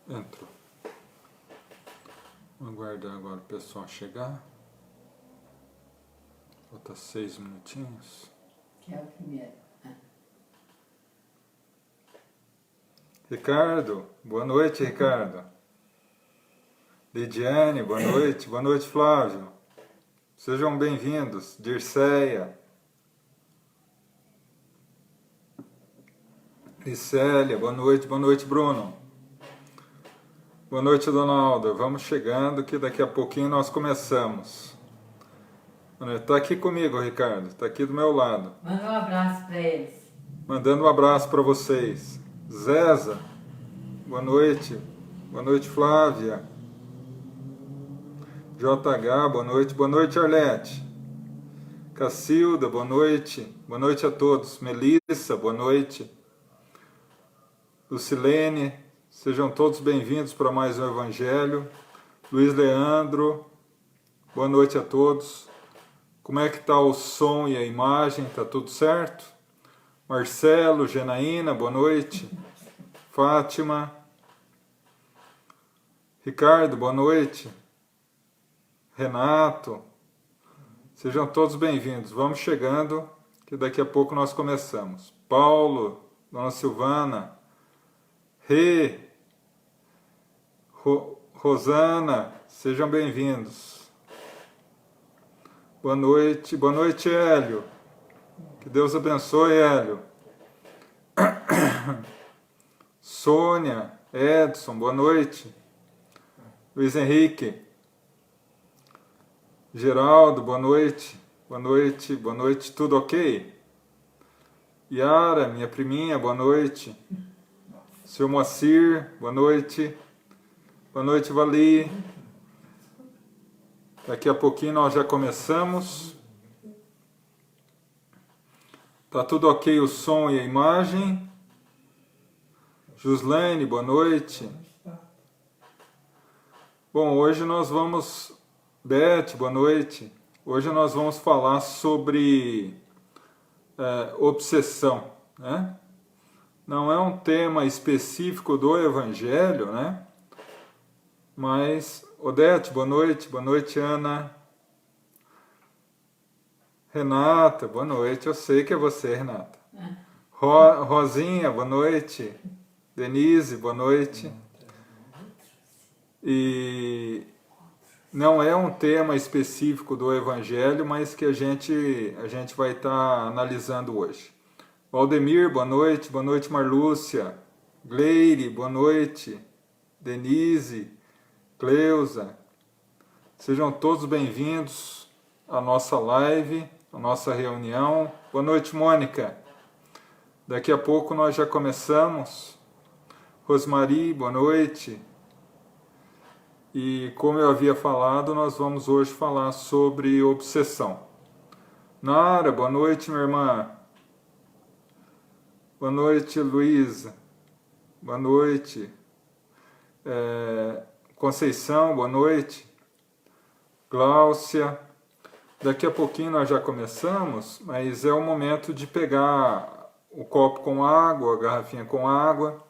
Entrou. Vamos aguardar agora o pessoal chegar. Falta 6 minutinhos. Que é o primeiro. Ricardo, boa noite, Ricardo. Lidiane, boa noite. Boa noite, Flávio. Sejam bem-vindos. Dirceia. Licélia, boa noite, Bruno. Boa noite, Dona Alda. Vamos chegando que daqui a pouquinho nós começamos. Está aqui comigo, Ricardo. Está aqui do meu lado. Manda um abraço para eles. Mandando um abraço para vocês. Zeza, boa noite. Boa noite, Flávia. JH, boa noite, Arlete. Cacilda, boa noite. Boa noite a todos. Melissa, boa noite. Lucilene, sejam todos bem-vindos para mais um Evangelho. Luiz Leandro, boa noite a todos. Como é que está o som e a imagem? Está tudo certo? Marcelo, Genaína, boa noite. Fátima. Ricardo, boa noite. Renato, sejam todos bem-vindos. Vamos chegando, que daqui a pouco nós começamos. Paulo, Dona Silvana, Rosana, sejam bem-vindos. Boa noite, Hélio. Que Deus abençoe, Hélio. Sônia, Edson, boa noite. Luiz Henrique. Geraldo, boa noite. Boa noite, tudo ok? Yara, minha priminha, boa noite. Seu Moacir, boa noite. Boa noite, Vali. Daqui a pouquinho nós já começamos. Tá tudo ok o som e a imagem? Juslaine, boa noite. Bom, hoje nós vamos... Beth, boa noite. Hoje nós vamos falar sobre obsessão, né? Não é um tema específico do Evangelho, né? Mas, Odete, boa noite, Ana. Renata, boa noite, eu sei que é você, Renata. Rosinha, boa noite. Denise, boa noite. E não é um tema específico do Evangelho, mas que a gente vai estar analisando hoje. Valdemir, boa noite, Marlúcia. Gleire, boa noite. Denise, Cleusa, sejam todos bem-vindos à nossa live, à nossa reunião. Boa noite, Mônica. Daqui a pouco nós já começamos. Rosmari, boa noite. E como eu havia falado, nós vamos hoje falar sobre obsessão. Nara, boa noite, minha irmã. Boa noite, Luísa. Boa noite. Conceição, boa noite. Gláucia. Daqui a pouquinho nós já começamos, mas é o momento de pegar o copo com água, a garrafinha com água,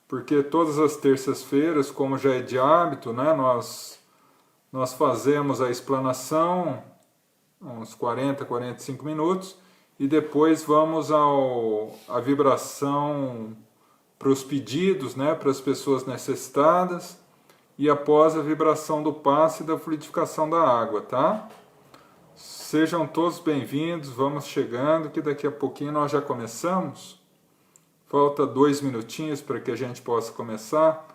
porque todas as terças-feiras, como já é de hábito, né, nós fazemos a explanação, uns 45 minutos, e depois vamos à vibração para os pedidos, né, para as pessoas necessitadas, e após a vibração do passe e da fluidificação da água, tá? Sejam todos bem-vindos, vamos chegando, que daqui a pouquinho nós já começamos. Falta 2 minutinhos para que a gente possa começar.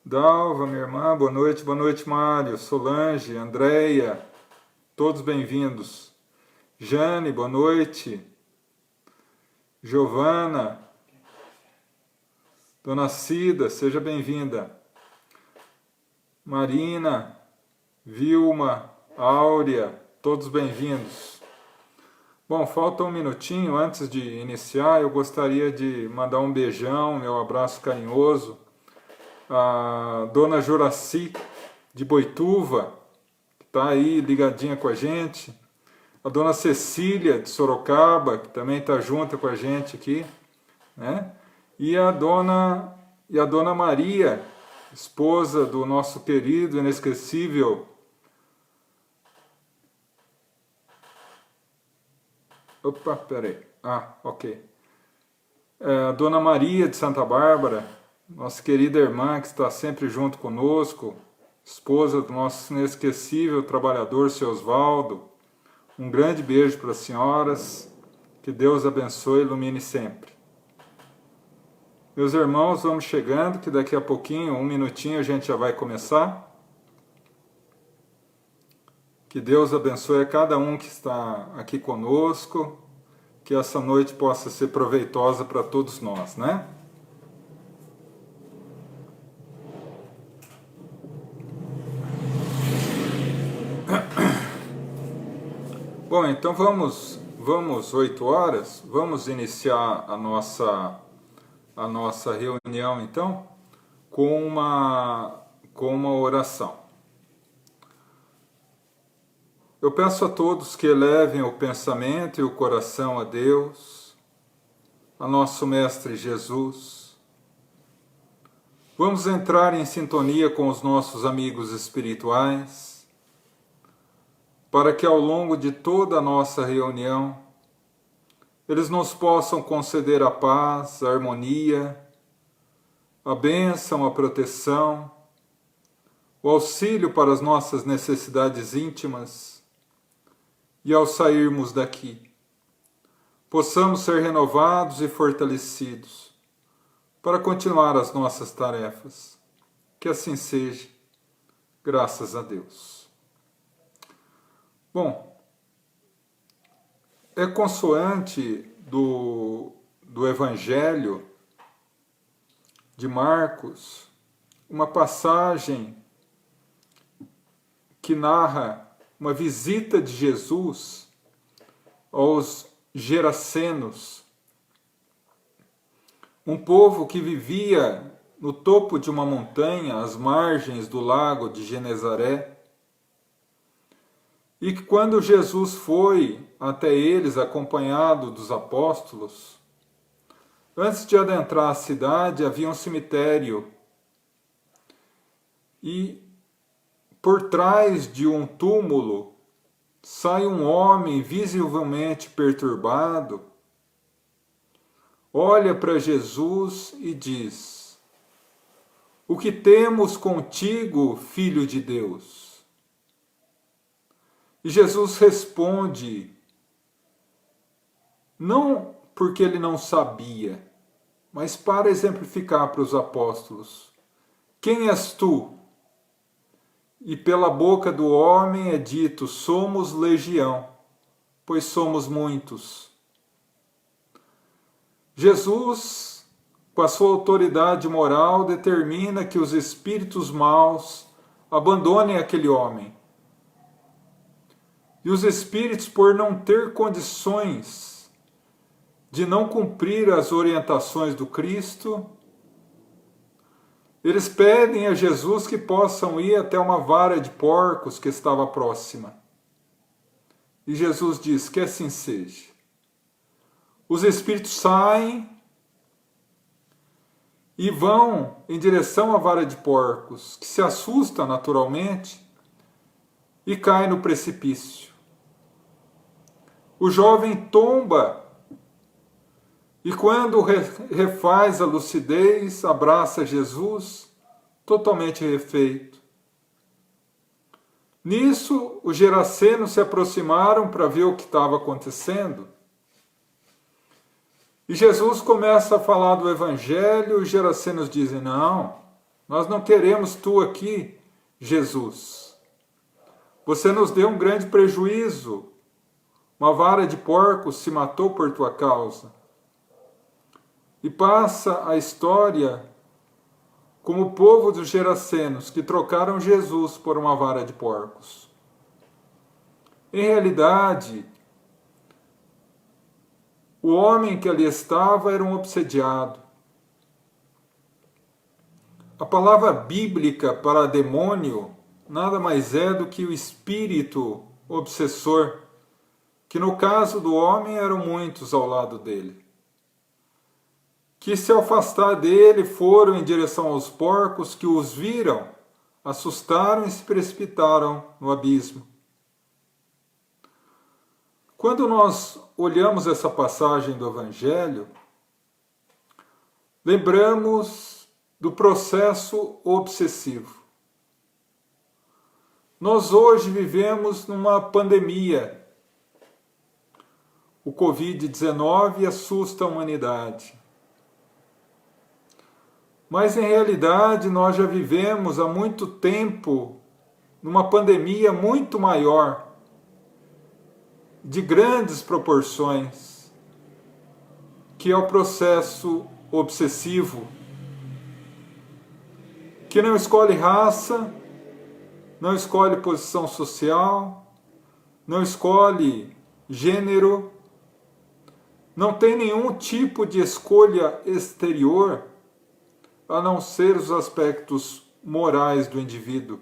Dalva, minha irmã, boa noite, Mário, Solange, Andréia, todos bem-vindos. Jane, boa noite. Giovana, Dona Cida, seja bem-vinda. Marina, Vilma, Áurea, todos bem-vindos. Bom, falta um minutinho antes de iniciar, eu gostaria de mandar um beijão, meu abraço carinhoso a Dona Juraci de Boituva, que está aí ligadinha com a gente, a Dona Cecília de Sorocaba, que também está junto com a gente aqui, né? E a Dona e a Dona Maria, esposa do nosso querido, inesquecível ok. A Dona Maria de Santa Bárbara, nossa querida irmã que está sempre junto conosco, esposa do nosso inesquecível trabalhador, seu Osvaldo. Um grande beijo para as senhoras, que Deus abençoe e ilumine sempre. Meus irmãos, vamos chegando, que daqui a pouquinho, 1 minutinho, a gente já vai começar. Que Deus abençoe a cada um que está aqui conosco, que essa noite possa ser proveitosa para todos nós, né? Bom, então vamos 8 horas, vamos iniciar a nossa reunião, então, com uma oração. Eu peço a todos que elevem o pensamento e o coração a Deus, a nosso Mestre Jesus. Vamos entrar em sintonia com os nossos amigos espirituais, para que ao longo de toda a nossa reunião, eles nos possam conceder a paz, a harmonia, a bênção, a proteção, o auxílio para as nossas necessidades íntimas, e ao sairmos daqui, possamos ser renovados e fortalecidos para continuar as nossas tarefas. Que assim seja, graças a Deus. Bom, é consoante do Evangelho de Marcos, uma passagem que narra uma visita de Jesus aos Gerasenos, um povo que vivia no topo de uma montanha, às margens do lago de Genezaré, e que quando Jesus foi até eles, acompanhado dos apóstolos, antes de adentrar a cidade havia um cemitério, e por trás de um túmulo sai um homem visivelmente perturbado, olha para Jesus e diz: "O que temos contigo, Filho de Deus?" E Jesus responde, não porque ele não sabia, mas para exemplificar para os apóstolos: "Quem és tu?" E pela boca do homem é dito: somos legião, pois somos muitos. Jesus, com a sua autoridade moral, determina que os espíritos maus abandonem aquele homem. E os espíritos, por não ter condições de não cumprir as orientações do Cristo, eles pedem a Jesus que possam ir até uma vara de porcos que estava próxima. E Jesus diz: que assim seja. Os espíritos saem e vão em direção à vara de porcos, que se assusta naturalmente e cai no precipício. O jovem tomba e quando refaz a lucidez, abraça Jesus, totalmente refeito. Nisso, os Gerasenos se aproximaram para ver o que estava acontecendo. E Jesus começa a falar do Evangelho, e os Gerasenos dizem: não, nós não queremos tu aqui, Jesus. Você nos deu um grande prejuízo. Uma vara de porcos se matou por tua causa. E passa a história como o povo dos Gerasenos, que trocaram Jesus por uma vara de porcos. Em realidade, o homem que ali estava era um obsediado. A palavra bíblica para demônio nada mais é do que o espírito obsessor, que no caso do homem eram muitos ao lado dele. que se ao afastar dele foram em direção aos porcos, que os viram, assustaram e se precipitaram no abismo. Quando nós olhamos essa passagem do Evangelho, lembramos do processo obsessivo. Nós hoje vivemos numa pandemia. O Covid-19 assusta a humanidade. Mas em realidade nós já vivemos há muito tempo numa pandemia muito maior, de grandes proporções, que é o processo obsessivo, que não escolhe raça, não escolhe posição social, não escolhe gênero, não tem nenhum tipo de escolha exterior, a não ser os aspectos morais do indivíduo.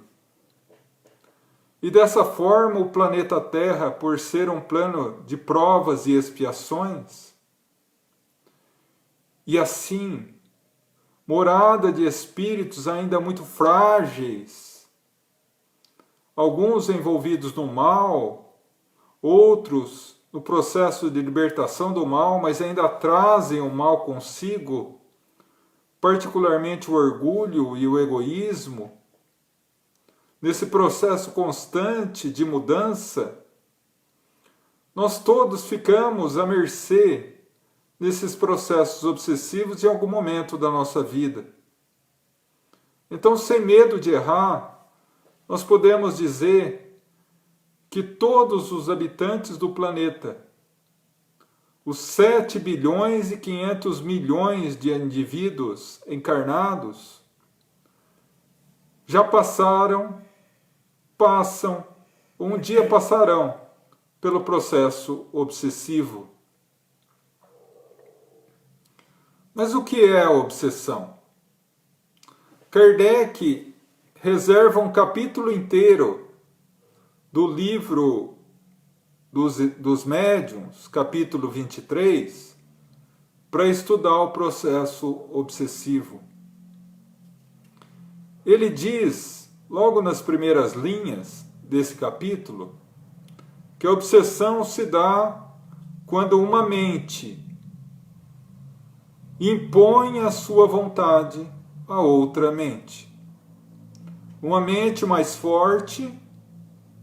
E dessa forma, o planeta Terra, por ser um plano de provas e expiações, e assim, morada de espíritos ainda muito frágeis, alguns envolvidos no mal, outros no processo de libertação do mal, mas ainda trazem o mal consigo, particularmente o orgulho e o egoísmo. Nesse processo constante de mudança, nós todos ficamos à mercê desses processos obsessivos em algum momento da nossa vida. Então, sem medo de errar, nós podemos dizer que todos os habitantes do planeta, os 7 bilhões e 500 milhões de indivíduos encarnados, já passaram, passam, um dia passarão pelo processo obsessivo. Mas o que é a obsessão? Kardec reserva um capítulo inteiro do livro dos médiuns, capítulo 23, para estudar o processo obsessivo. Ele diz, logo nas primeiras linhas desse capítulo, que a obsessão se dá quando uma mente impõe a sua vontade a outra mente. Uma mente mais forte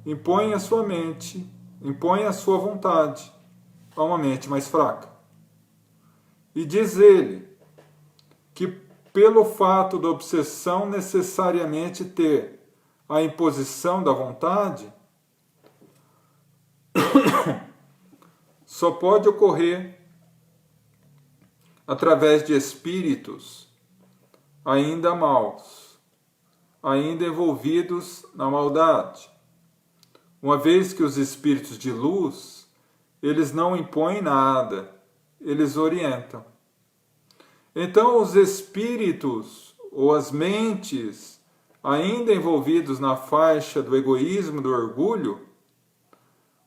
impõe a sua mente, impõe a sua vontade a uma mente mais fraca. E diz ele que pelo fato da obsessão necessariamente ter a imposição da vontade, só pode ocorrer através de espíritos ainda maus, ainda envolvidos na maldade. Uma vez que os espíritos de luz, eles não impõem nada, eles orientam. Então, os espíritos ou as mentes ainda envolvidos na faixa do egoísmo, do orgulho,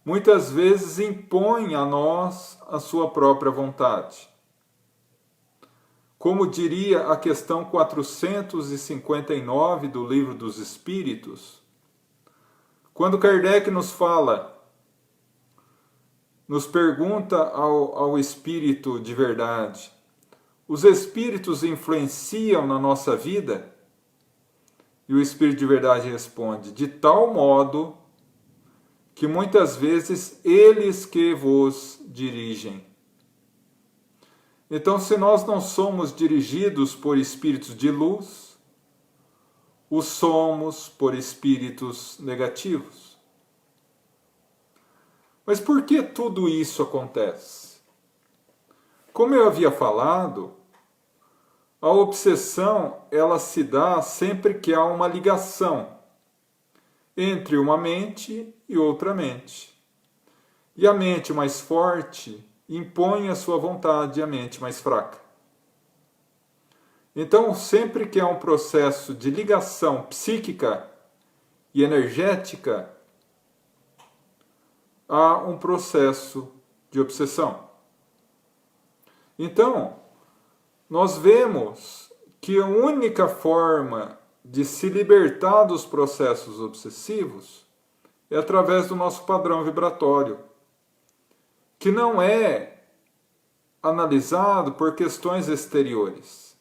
muitas vezes impõem a nós a sua própria vontade. Como diria a questão 459 do Livro dos Espíritos, quando Kardec nos fala, nos pergunta ao Espírito de verdade, os Espíritos influenciam na nossa vida? E o Espírito de verdade responde, de tal modo que muitas vezes eles que vos dirigem. Então, se nós não somos dirigidos por espíritos de luz, o somos por espíritos negativos. Mas por que tudo isso acontece? Como eu havia falado, a obsessão ela se dá sempre que há uma ligação entre uma mente e outra mente. E a mente mais forte impõe a sua vontade à mente mais fraca. Então, sempre que há um processo de ligação psíquica e energética, há um processo de obsessão. Então, nós vemos que a única forma de se libertar dos processos obsessivos é através do nosso padrão vibratório, que não é analisado por questões exteriores,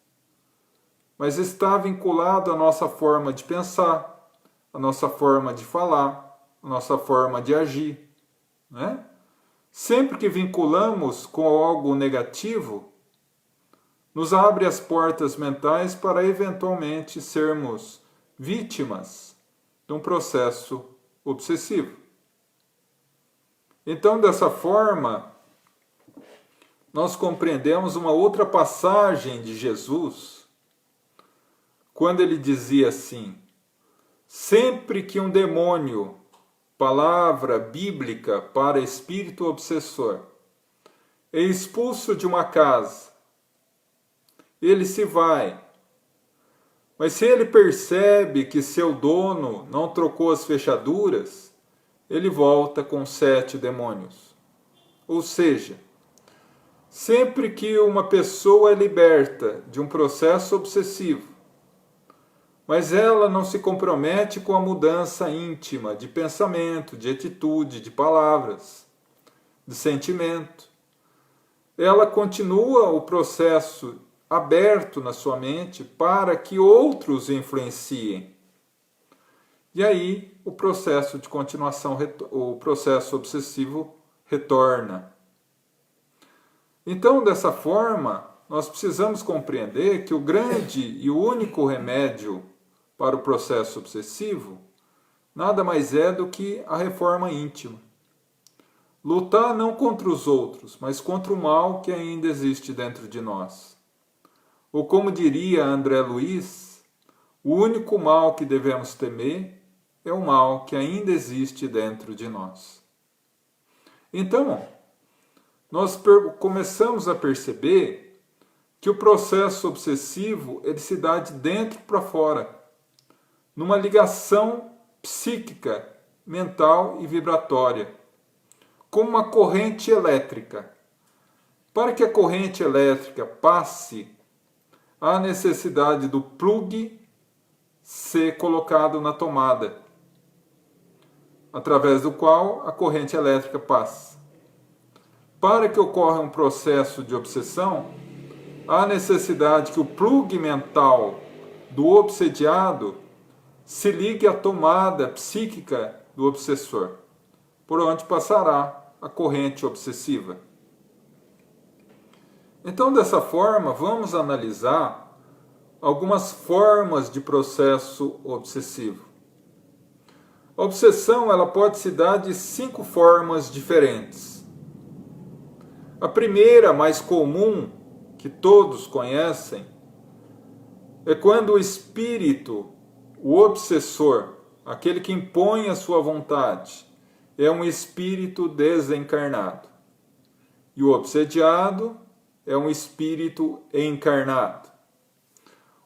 mas está vinculado à nossa forma de pensar, à nossa forma de falar, à nossa forma de agir, né? Sempre que vinculamos com algo negativo, nos abre as portas mentais para eventualmente sermos vítimas de um processo obsessivo. Então, dessa forma, nós compreendemos uma outra passagem de Jesus, quando ele dizia assim: sempre que um demônio, palavra bíblica para espírito obsessor, é expulso de uma casa, ele se vai. Mas se ele percebe que seu dono não trocou as fechaduras, ele volta com 7 demônios. Ou seja, sempre que uma pessoa é liberta de um processo obsessivo, mas ela não se compromete com a mudança íntima de pensamento, de atitude, de palavras, de sentimento, ela continua o processo aberto na sua mente para que outros influenciem. E aí o processo de continuação, o processo obsessivo retorna. Então, dessa forma, nós precisamos compreender que o grande e o único remédio para o processo obsessivo nada mais é do que a reforma íntima. Lutar não contra os outros, mas contra o mal que ainda existe dentro de nós. Ou como diria André Luiz, o único mal que devemos temer é o mal que ainda existe dentro de nós. Então, nós começamos a perceber que o processo obsessivo ele se dá de dentro para fora, numa ligação psíquica, mental e vibratória, como uma corrente elétrica. Para que a corrente elétrica passe, há necessidade do plug ser colocado na tomada, através do qual a corrente elétrica passa. Para que ocorra um processo de obsessão, há necessidade que o plug mental do obsediado se ligue à tomada psíquica do obsessor, por onde passará a corrente obsessiva. Então, dessa forma, vamos analisar algumas formas de processo obsessivo. A obsessão ela pode se dar de 5 formas diferentes. A primeira, mais comum, que todos conhecem, é quando o espírito, o obsessor, aquele que impõe a sua vontade, é um espírito desencarnado. E o obsediado é um espírito encarnado.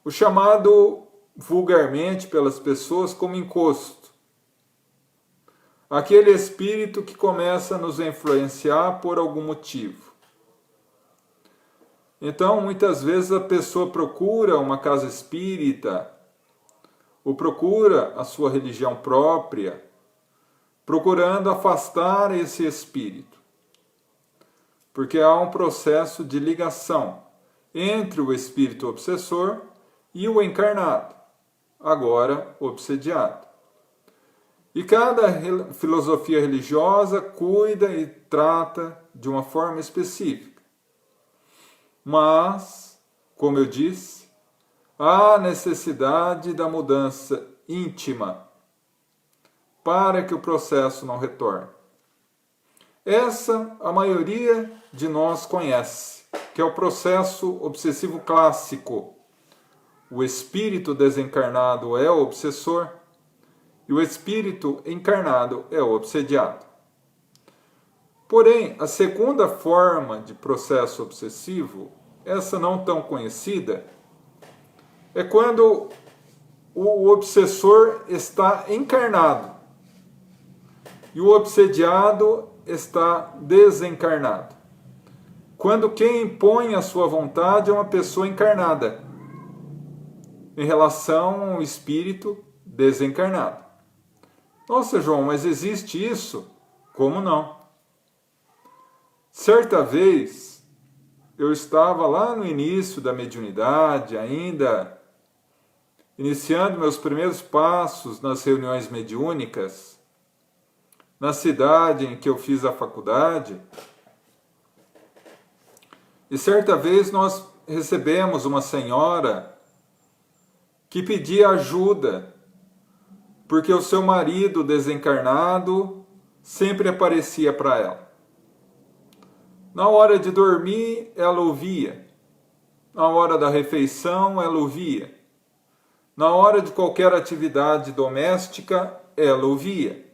O chamado vulgarmente pelas pessoas como encosto. Aquele espírito que começa a nos influenciar por algum motivo. Então, muitas vezes a pessoa procura uma casa espírita, ou procura a sua religião própria, procurando afastar esse espírito. Porque há um processo de ligação entre o espírito obsessor e o encarnado, agora obsediado. E cada filosofia religiosa cuida e trata de uma forma específica. Mas, como eu disse, há necessidade da mudança íntima para que o processo não retorne. Essa a maioria de nós conhece, que é o processo obsessivo clássico. O espírito desencarnado é o obsessor e o espírito encarnado é o obsediado. Porém, a segunda forma de processo obsessivo, essa não tão conhecida, é quando o obsessor está encarnado e o obsediado está desencarnado. quando quem impõe a sua vontade é uma pessoa encarnada, em relação ao espírito desencarnado. Nossa, João, mas existe isso? Como não? Certa vez, eu estava lá no início da mediunidade, ainda iniciando meus primeiros passos nas reuniões mediúnicas, na cidade em que eu fiz a faculdade, e certa vez nós recebemos uma senhora que pedia ajuda, porque o seu marido desencarnado sempre aparecia para ela. Na hora de dormir, ela ouvia. Na hora da refeição, ela ouvia. Na hora de qualquer atividade doméstica, ela ouvia.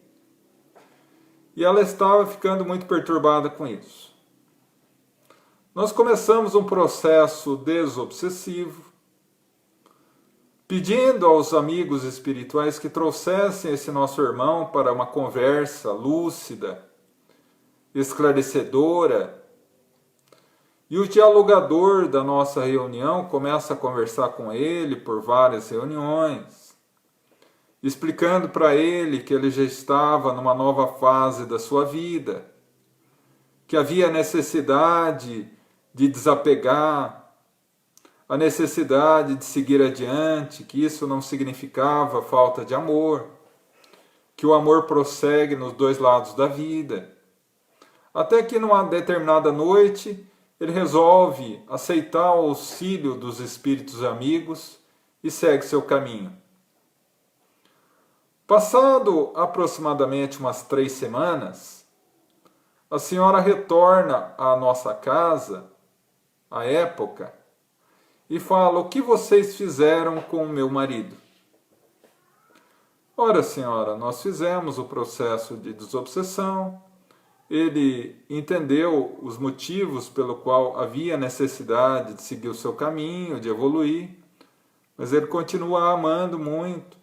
E ela estava ficando muito perturbada com isso. Nós começamos um processo desobsessivo, pedindo aos amigos espirituais que trouxessem esse nosso irmão para uma conversa lúcida, esclarecedora. E o dialogador da nossa reunião começa a conversar com ele por várias reuniões, explicando para ele que ele já estava numa nova fase da sua vida, que havia necessidade de desapegar, a necessidade de seguir adiante, que isso não significava falta de amor, que o amor prossegue nos dois lados da vida. Até que numa determinada noite, ele resolve aceitar o auxílio dos espíritos amigos e segue seu caminho. Passado aproximadamente umas 3 semanas, a senhora retorna à nossa casa, à época, e fala: o que vocês fizeram com o meu marido? Ora, senhora, nós fizemos o processo de desobsessão. Ele entendeu os motivos pelo qual havia necessidade de seguir o seu caminho, de evoluir, mas ele continua amando muito.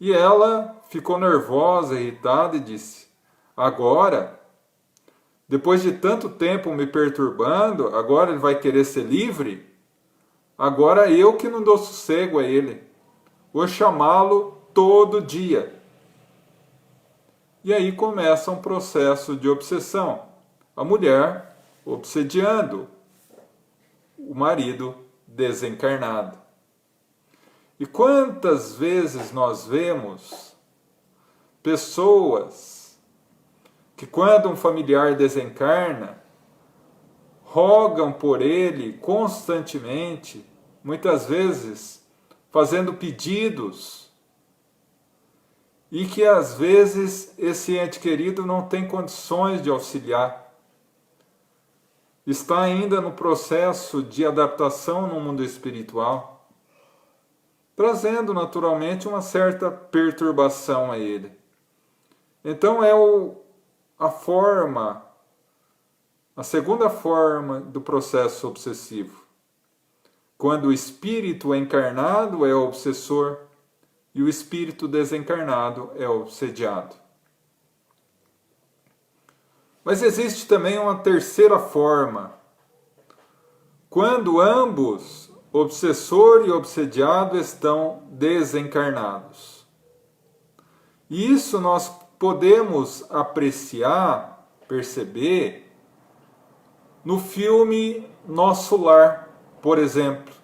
E ela ficou nervosa, irritada e disse: agora, depois de tanto tempo me perturbando, agora ele vai querer ser livre? Agora eu que não dou sossego a ele. Vou chamá-lo todo dia. E aí começa um processo de obsessão. A mulher obsediando o marido desencarnado. E quantas vezes nós vemos pessoas que, quando um familiar desencarna, rogam por ele constantemente, muitas vezes fazendo pedidos, e que às vezes esse ente querido não tem condições de auxiliar. Está ainda no processo de adaptação no mundo espiritual, trazendo naturalmente uma certa perturbação a ele. Então a segunda forma do processo obsessivo, quando o espírito encarnado é o obsessor e o espírito desencarnado é obsediado. Mas existe também uma terceira forma, quando ambos, obsessor e obsediado, estão desencarnados. E isso nós podemos apreciar, perceber, no filme Nosso Lar, por exemplo,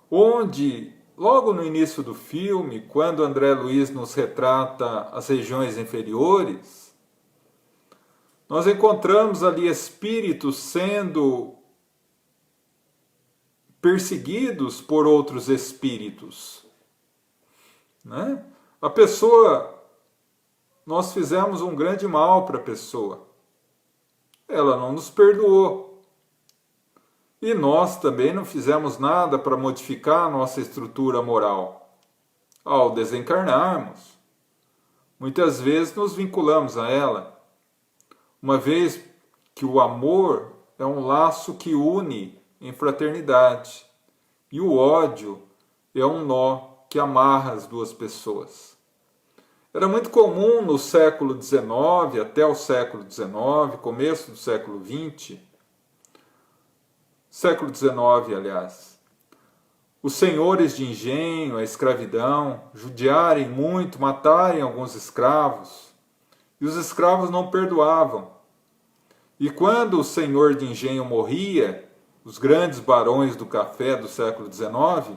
onde, logo no início do filme, quando André Luiz nos retrata as regiões inferiores, nós encontramos ali espíritos sendo perseguidos por outros espíritos, né? A pessoa, nós fizemos um grande mal para a pessoa, ela não nos perdoou. E nós também não fizemos nada para modificar a nossa estrutura moral. Ao desencarnarmos, muitas vezes nos vinculamos a ela, uma vez que o amor é um laço que une em fraternidade, e o ódio é um nó que amarra as duas pessoas. Era muito comum no século XIX, até o século XIX, começo do século XX, século XIX, aliás, os senhores de engenho, a escravidão, judiarem muito, matarem alguns escravos, e os escravos não perdoavam. E quando o senhor de engenho morria, os grandes barões do café do século XIX,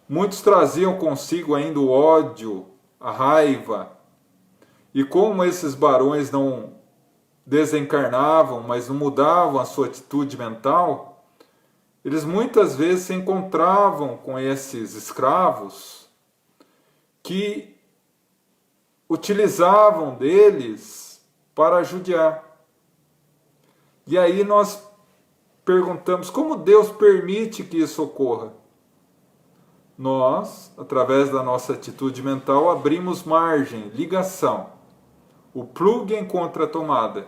muitos traziam consigo ainda o ódio, a raiva, e como esses barões não desencarnavam, mas não mudavam a sua atitude mental, eles muitas vezes se encontravam com esses escravos que utilizavam deles para judiar. E aí nós perguntamos, como Deus permite que isso ocorra? Nós, através da nossa atitude mental, abrimos margem, ligação. O plug encontra a tomada.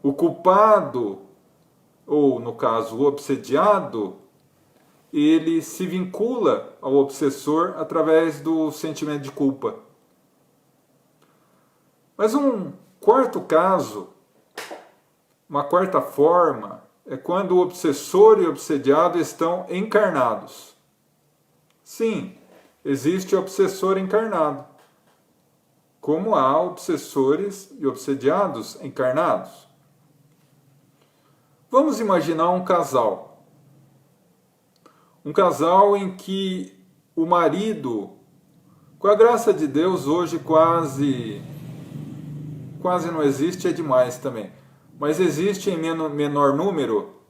O culpado, ou no caso o obsediado, ele se vincula ao obsessor através do sentimento de culpa. Mas um quarto caso, uma quarta forma, é quando o obsessor e o obsediado estão encarnados. Sim, existe obsessor encarnado, como há obsessores e obsediados encarnados. Vamos imaginar um casal. Um casal em que o marido, com a graça de Deus, hoje quase não existe, é demais também. Mas existe em menor número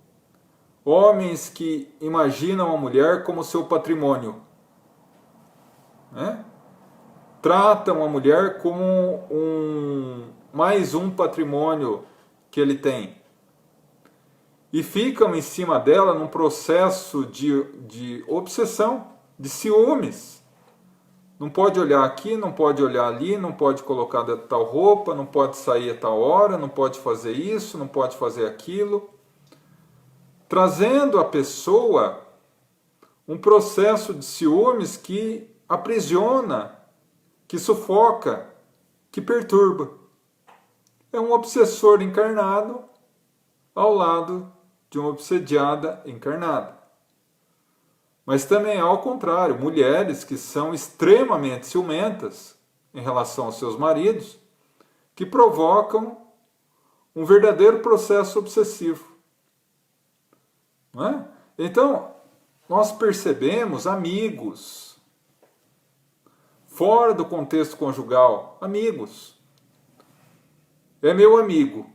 homens que imaginam a mulher como seu patrimônio, né? Tratam a mulher como mais um patrimônio que ele tem. E ficam em cima dela num processo de obsessão, de ciúmes. Não pode olhar aqui, não pode olhar ali, não pode colocar tal roupa, não pode sair a tal hora, não pode fazer isso, não pode fazer aquilo. Trazendo à pessoa um processo de ciúmes que aprisiona, que sufoca, que perturba. É um obsessor encarnado ao lado de uma obsediada encarnada. Mas também ao contrário, mulheres que são extremamente ciumentas em relação aos seus maridos, que provocam um verdadeiro processo obsessivo. Não é? Então, nós percebemos amigos, fora do contexto conjugal, amigos. É meu amigo.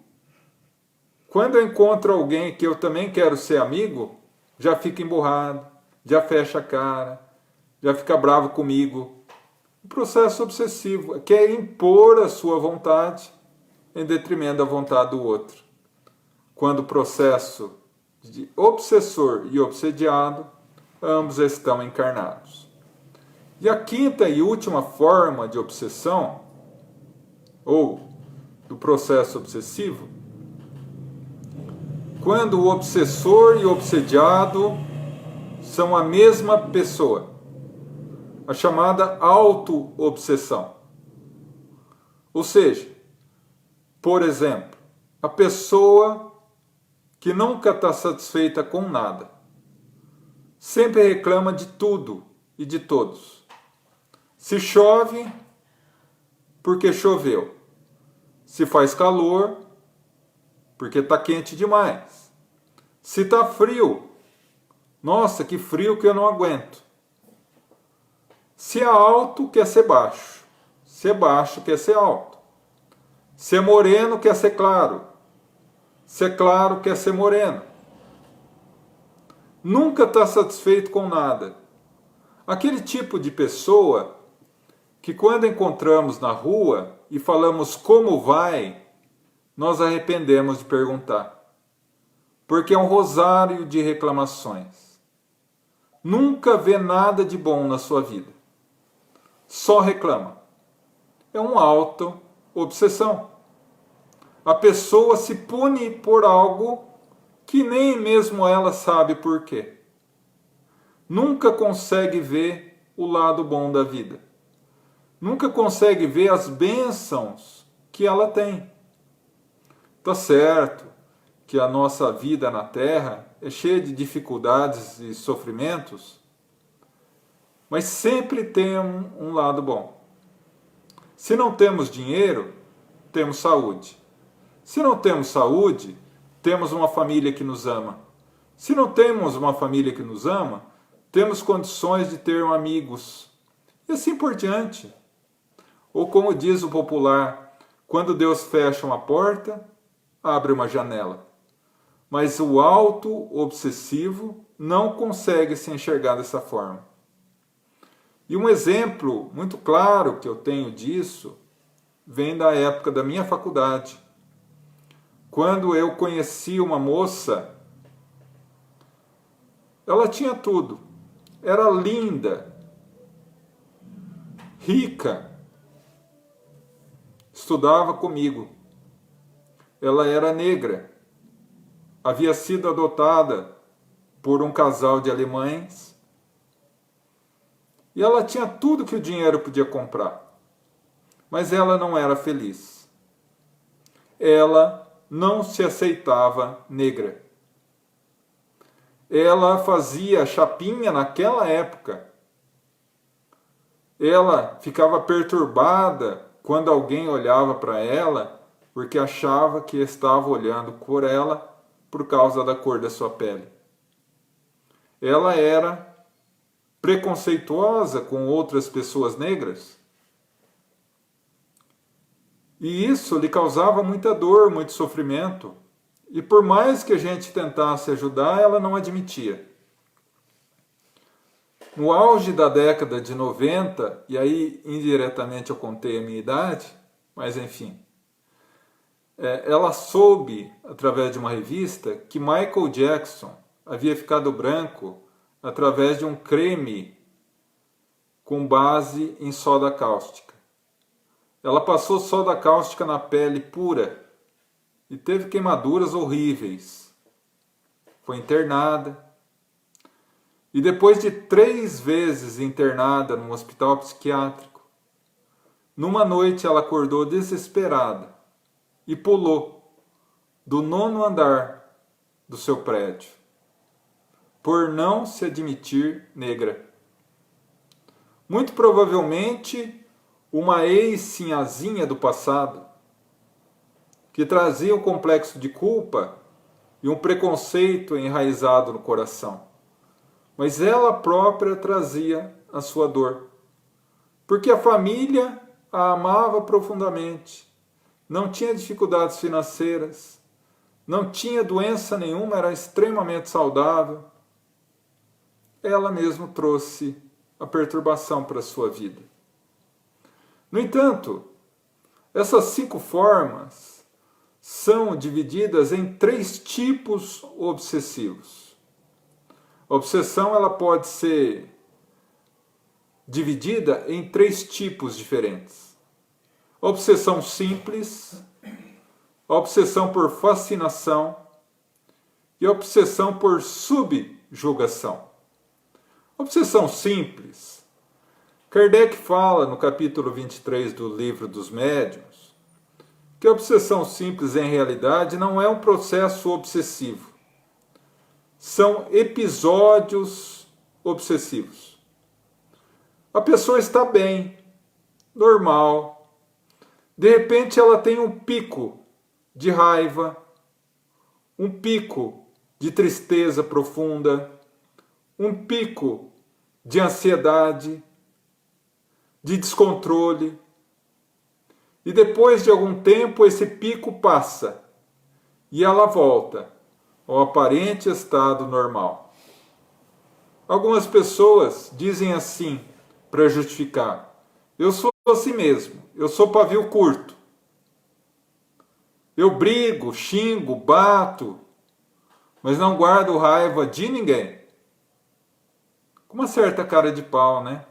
Quando eu encontro alguém que eu também quero ser amigo, já fica emburrado, já fecha a cara, já fica bravo comigo. O processo obsessivo quer impor a sua vontade em detrimento da vontade do outro. Quando o processo de obsessor e obsediado, ambos estão encarnados. E a quinta e última forma de obsessão, ou do processo obsessivo, quando o obsessor e o obsediado são a mesma pessoa, a chamada auto-obsessão. Ou seja, por exemplo, a pessoa que nunca está satisfeita com nada, sempre reclama de tudo e de todos. Se chove, porque choveu. Se faz calor, porque está quente demais. Se está frio, nossa, que frio que eu não aguento. Se é alto, quer ser baixo. Se é baixo, quer ser alto. Se é moreno, quer ser claro. Se é claro, quer ser moreno. Nunca está satisfeito com nada. Aquele tipo de pessoa que quando encontramos na rua e falamos como vai, nós arrependemos de perguntar. Porque é um rosário de reclamações. Nunca vê nada de bom na sua vida. Só reclama. É uma auto-obsessão. A pessoa se pune por algo que nem mesmo ela sabe por quê. Nunca consegue ver o lado bom da vida. nunca consegue ver as bênçãos que ela tem. Tá certo que a nossa vida na Terra é cheia de dificuldades e sofrimentos, mas sempre tem um lado bom. Se não temos dinheiro, temos saúde. Se não temos saúde, temos uma família que nos ama. Se não temos uma família que nos ama, temos condições de ter amigos. E assim por diante. Ou como diz o popular, quando Deus fecha uma porta, abre uma janela. Mas o auto-obsessivo não consegue se enxergar dessa forma. E um exemplo muito claro que eu tenho disso vem da época da minha faculdade. Quando eu conheci uma moça, ela tinha tudo. Era linda, rica, estudava comigo. Ela era negra, havia sido adotada por um casal de alemães e ela tinha tudo que o dinheiro podia comprar. Mas ela não era feliz. Ela não se aceitava negra. Ela fazia chapinha naquela época. Ela ficava perturbada quando alguém olhava para ela, porque achava que estava olhando por ela por causa da cor da sua pele. Ela era preconceituosa com outras pessoas negras. E isso lhe causava muita dor, muito sofrimento. E por mais que a gente tentasse ajudar, ela não admitia. No auge da década de 90, e aí indiretamente eu contei a minha idade, mas enfim, ela soube, através de uma revista, que Michael Jackson havia ficado branco através de um creme com base em soda cáustica. Ela passou soda cáustica na pele pura e teve queimaduras horríveis. Foi internada. E depois de 3 vezes internada num hospital psiquiátrico, numa noite ela acordou desesperada e pulou do 9º andar do seu prédio, por não se admitir negra. Muito provavelmente uma ex-sinhazinha do passado, que trazia um complexo de culpa e um preconceito enraizado no coração. Mas ela própria trazia a sua dor, porque a família a amava profundamente, não tinha dificuldades financeiras, não tinha doença nenhuma, era extremamente saudável. Ela mesma trouxe a perturbação para a sua vida. No entanto, essas 5 formas são divididas em 3 tipos obsessivos. A obsessão ela pode ser dividida em 3 tipos diferentes. A obsessão simples, a obsessão por fascinação e a obsessão por subjugação. Obsessão simples. Kardec fala no capítulo 23 do Livro dos Médiuns que a obsessão simples, em realidade, não é um processo obsessivo. São episódios obsessivos. A pessoa está bem, normal. De repente ela tem um pico de raiva, um pico de tristeza profunda, um pico de ansiedade, de descontrole. E depois de algum tempo esse pico passa e ela volta ao aparente estado normal. Algumas pessoas dizem assim para justificar: eu sou assim mesmo, eu sou pavio curto. Eu brigo, xingo, bato, mas não guardo raiva de ninguém. Com uma certa cara de pau, né?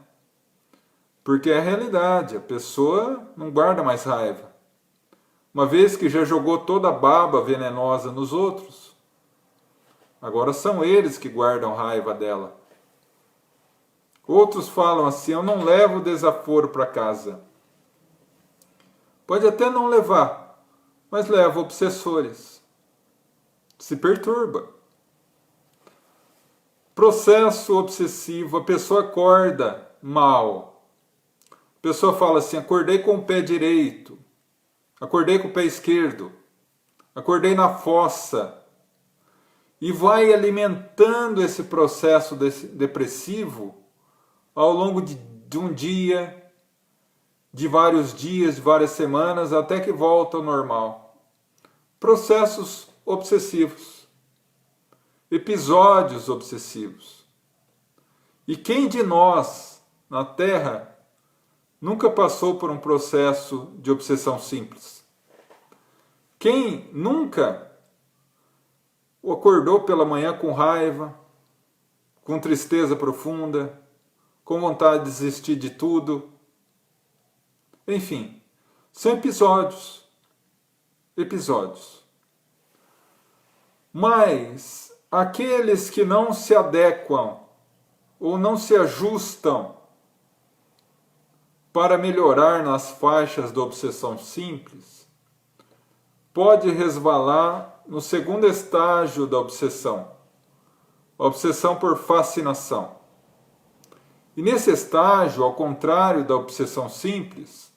Porque é a realidade, a pessoa não guarda mais raiva. Uma vez que já jogou toda a baba venenosa nos outros, agora são eles que guardam raiva dela. Outros falam assim: eu não levo desaforo para casa. Pode até não levar, mas leva obsessores. Se perturba. Processo obsessivo, a pessoa acorda mal. A pessoa fala assim, acordei com o pé direito, acordei com o pé esquerdo, acordei na fossa. E vai alimentando esse processo depressivo ao longo de um dia, de vários dias, de várias semanas, até que volta ao normal. Processos obsessivos. Episódios obsessivos. E quem de nós, na Terra, nunca passou por um processo de obsessão simples? Quem nunca acordou pela manhã com raiva, com tristeza profunda, com vontade de desistir de tudo? Enfim, são episódios. Episódios. Mas aqueles que não se adequam ou não se ajustam para melhorar nas faixas da obsessão simples, pode resvalar no segundo estágio da obsessão, a obsessão por fascinação. E nesse estágio, ao contrário da obsessão simples,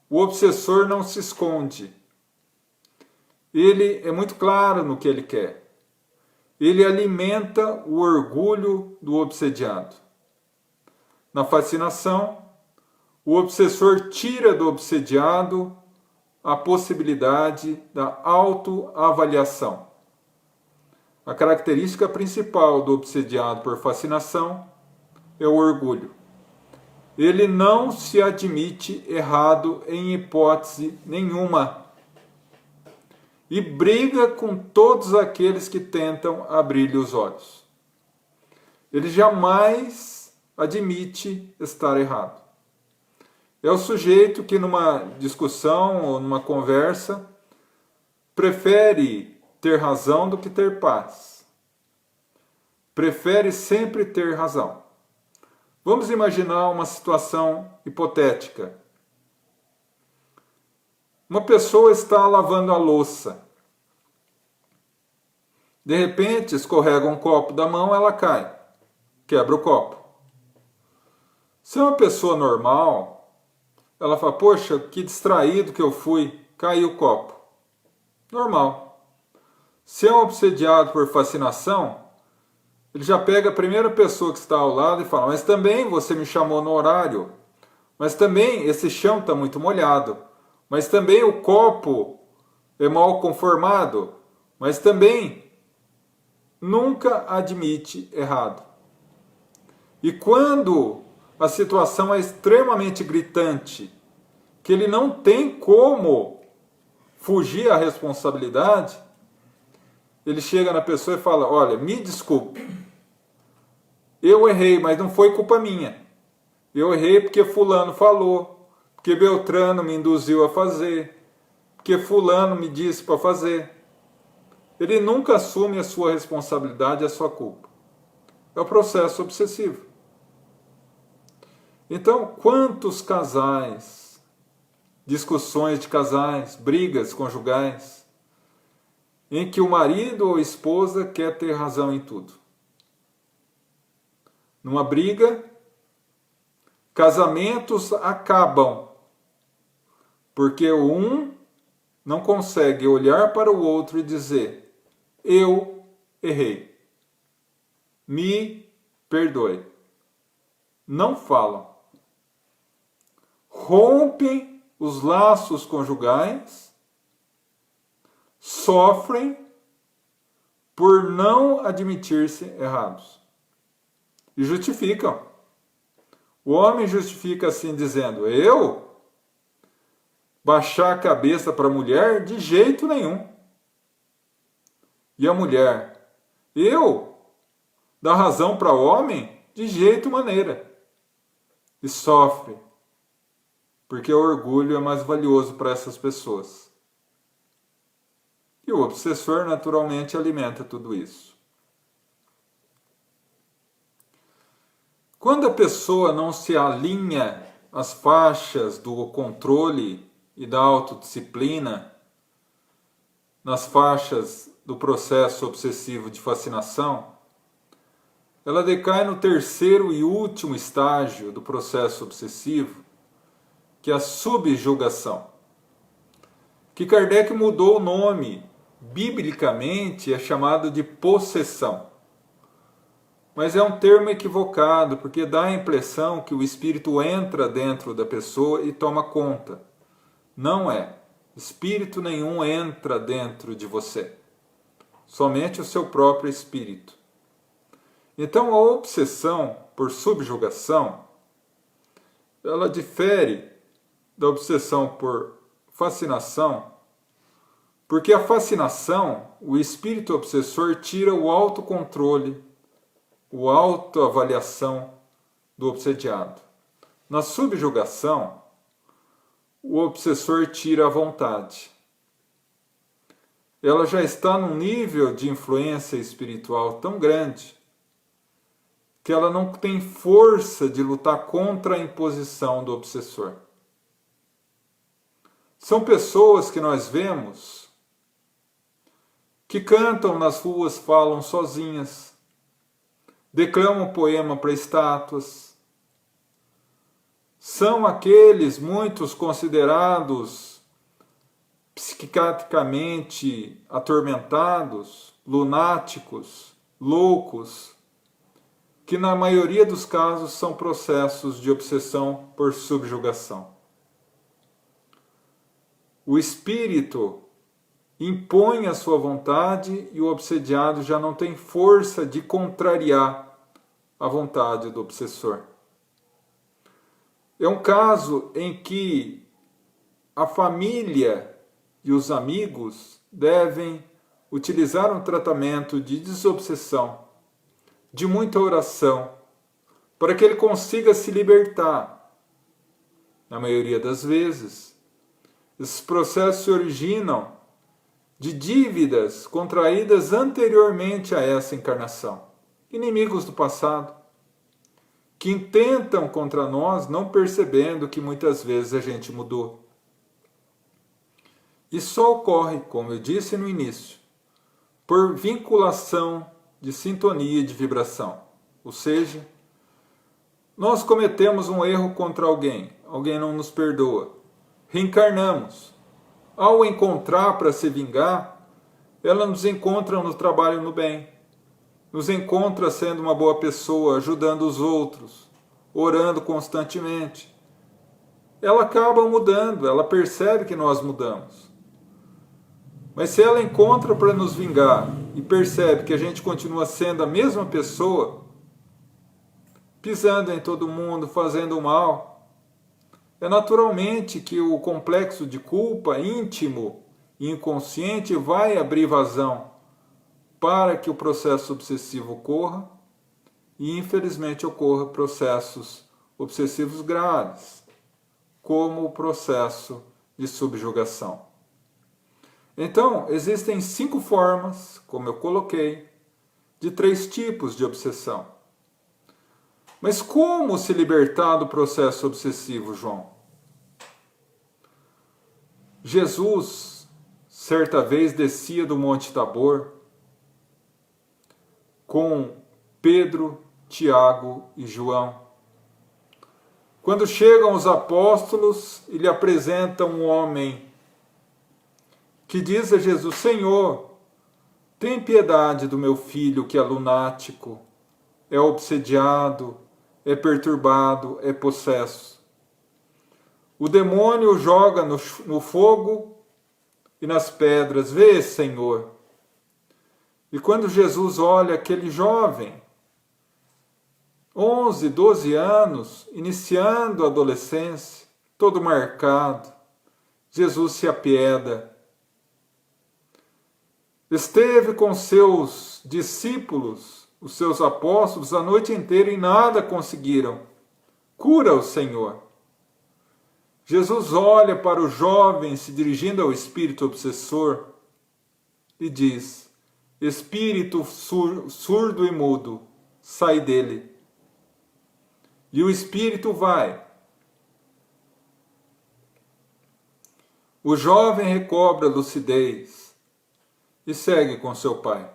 o obsessor não se esconde. Ele é muito claro no que ele quer. Ele alimenta o orgulho do obsediado. Na fascinação, o obsessor tira do obsediado a possibilidade da autoavaliação. A característica principal do obsediado por fascinação é o orgulho. Ele não se admite errado em hipótese nenhuma e briga com todos aqueles que tentam abrir-lhe os olhos. Ele jamais admite estar errado. É o sujeito que numa discussão ou numa conversa prefere ter razão do que ter paz. Prefere sempre ter razão. Vamos imaginar uma situação hipotética. Uma pessoa está lavando a louça. De repente, escorrega um copo da mão, ela cai. Quebra o copo. Se é uma pessoa normal, ela fala, poxa, que distraído que eu fui, caiu o copo. Normal. Se é um obsediado por fascinação, ele já pega a primeira pessoa que está ao lado e fala, mas também você me chamou no horário, mas também esse chão está muito molhado, mas também o copo é mal conformado, mas também nunca admite errado. E quando a situação é extremamente gritante, que ele não tem como fugir à responsabilidade, ele chega na pessoa e fala, olha, me desculpe, eu errei, mas não foi culpa minha. Eu errei porque fulano falou, porque Beltrano me induziu a fazer, porque fulano me disse para fazer. Ele nunca assume a sua responsabilidade e a sua culpa. É o processo obsessivo. Então, quantos casais, discussões de casais, brigas conjugais, em que o marido ou a esposa quer ter razão em tudo? Numa briga, casamentos acabam, porque um não consegue olhar para o outro e dizer, eu errei, me perdoe. Não falam. Rompem os laços conjugais, sofrem por não admitir-se errados. E justificam. O homem justifica assim dizendo, eu baixar a cabeça para a mulher de jeito nenhum. E a mulher, eu dar razão para o homem de jeito maneira. E sofre, porque o orgulho é mais valioso para essas pessoas. E o obsessor naturalmente alimenta tudo isso. Quando a pessoa não se alinha às faixas do controle e da autodisciplina nas faixas do processo obsessivo de fascinação, ela decai no terceiro e último estágio do processo obsessivo, que é a subjugação, que Kardec mudou o nome, biblicamente é chamado de possessão. Mas é um termo equivocado, porque dá a impressão que o espírito entra dentro da pessoa e toma conta. Não é. Espírito nenhum entra dentro de você. Somente o seu próprio espírito. Então a obsessão por subjugação, ela difere da obsessão por fascinação, porque a fascinação, o espírito obsessor tira o autocontrole, a autoavaliação do obsediado. Na subjugação, o obsessor tira a vontade. Ela já está num nível de influência espiritual tão grande que ela não tem força de lutar contra a imposição do obsessor. São pessoas que nós vemos que cantam nas ruas, falam sozinhas, declamam poema para estátuas. São aqueles, muitos considerados psiquiatricamente atormentados, lunáticos, loucos, que na maioria dos casos são processos de obsessão por subjugação. O espírito impõe a sua vontade e o obsediado já não tem força de contrariar a vontade do obsessor. É um caso em que a família e os amigos devem utilizar um tratamento de desobsessão, de muita oração, para que ele consiga se libertar. Na maioria das vezes, esses processos se originam de dívidas contraídas anteriormente a essa encarnação. Inimigos do passado, que intentam contra nós, não percebendo que muitas vezes a gente mudou. E só ocorre, como eu disse no início, por vinculação de sintonia e de vibração. Ou seja, nós cometemos um erro contra alguém não nos perdoa, reencarnamos. Ao encontrar para se vingar, ela nos encontra no trabalho no bem, nos encontra sendo uma boa pessoa, ajudando os outros, orando constantemente. Ela acaba mudando, ela percebe que nós mudamos. Mas se ela encontra para nos vingar e percebe que a gente continua sendo a mesma pessoa, pisando em todo mundo, fazendo mal, é naturalmente que o complexo de culpa íntimo e inconsciente vai abrir vazão para que o processo obsessivo ocorra e, infelizmente, ocorra processos obsessivos graves, como o processo de subjugação. Então, existem 5 formas, como eu coloquei, de 3 tipos de obsessão. Mas como se libertar do processo obsessivo, João? Jesus, certa vez, descia do Monte Tabor com Pedro, Tiago e João. Quando chegam os apóstolos, ele apresenta um homem que diz a Jesus: Senhor, tem piedade do meu filho que é lunático, é obsediado, é perturbado, é possesso. O demônio o joga no fogo e nas pedras. Vê, Senhor. E quando Jesus olha aquele jovem, 11, 12 anos, iniciando a adolescência, todo marcado, Jesus se apieda. Esteve com seus discípulos, os seus apóstolos, a noite inteira e nada conseguiram. Cura-o, Senhor. Jesus olha para o jovem se dirigindo ao espírito obsessor e diz: Espírito surdo e mudo, sai dele. E o espírito vai. O jovem recobra a lucidez e segue com seu pai.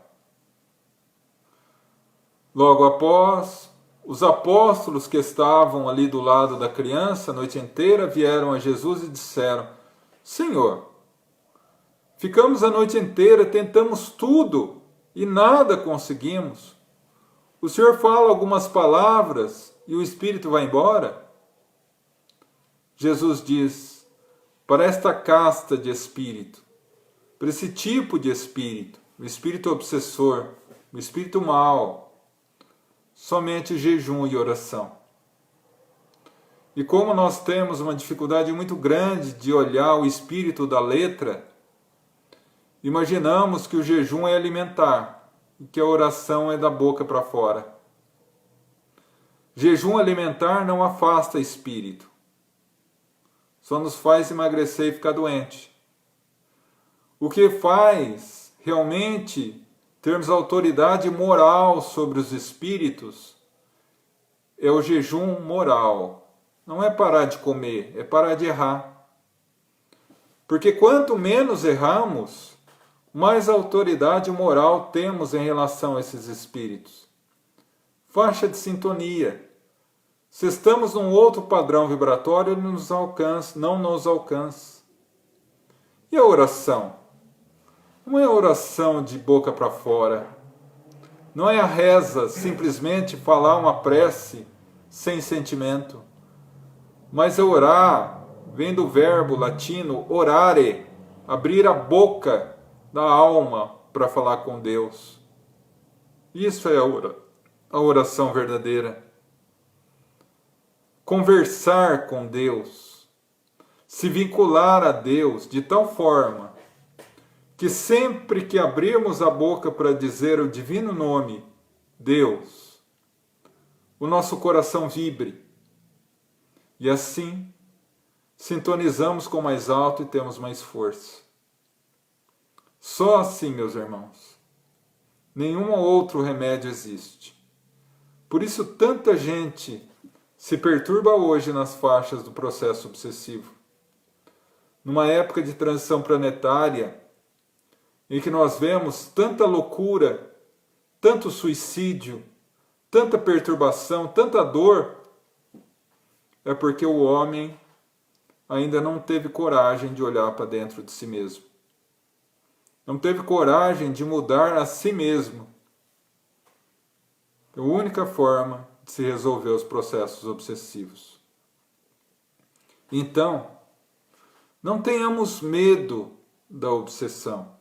Logo após, os apóstolos que estavam ali do lado da criança a noite inteira vieram a Jesus e disseram: Senhor, ficamos a noite inteira, tentamos tudo e nada conseguimos. O Senhor fala algumas palavras e o espírito vai embora? Jesus diz: para esta casta de espírito, para esse tipo de espírito, o espírito obsessor, o espírito mau, somente jejum e oração. E como nós temos uma dificuldade muito grande de olhar o espírito da letra, imaginamos que o jejum é alimentar e que a oração é da boca para fora. Jejum alimentar não afasta espírito, só nos faz emagrecer e ficar doente. O que faz realmente termos autoridade moral sobre os espíritos é o jejum moral. Não é parar de comer, é parar de errar. Porque quanto menos erramos, mais autoridade moral temos em relação a esses espíritos. Faixa de sintonia. Se estamos num outro padrão vibratório, ele nos alcança, não nos alcança. E a oração? Não é a oração de boca para fora. Não é a reza, simplesmente falar uma prece sem sentimento. Mas é orar, vem do verbo latino orare, abrir a boca da alma para falar com Deus. Isso é a oração verdadeira. Conversar com Deus, se vincular a Deus de tal forma que sempre que abrirmos a boca para dizer o divino nome, Deus, o nosso coração vibre. E assim, sintonizamos com mais alto e temos mais força. Só assim, meus irmãos. Nenhum outro remédio existe. Por isso, tanta gente se perturba hoje nas faixas do processo obsessivo. Numa época de transição planetária, em que nós vemos tanta loucura, tanto suicídio, tanta perturbação, tanta dor, é porque o homem ainda não teve coragem de olhar para dentro de si mesmo. Não teve coragem de mudar a si mesmo. É a única forma de se resolver os processos obsessivos. Então, não tenhamos medo da obsessão.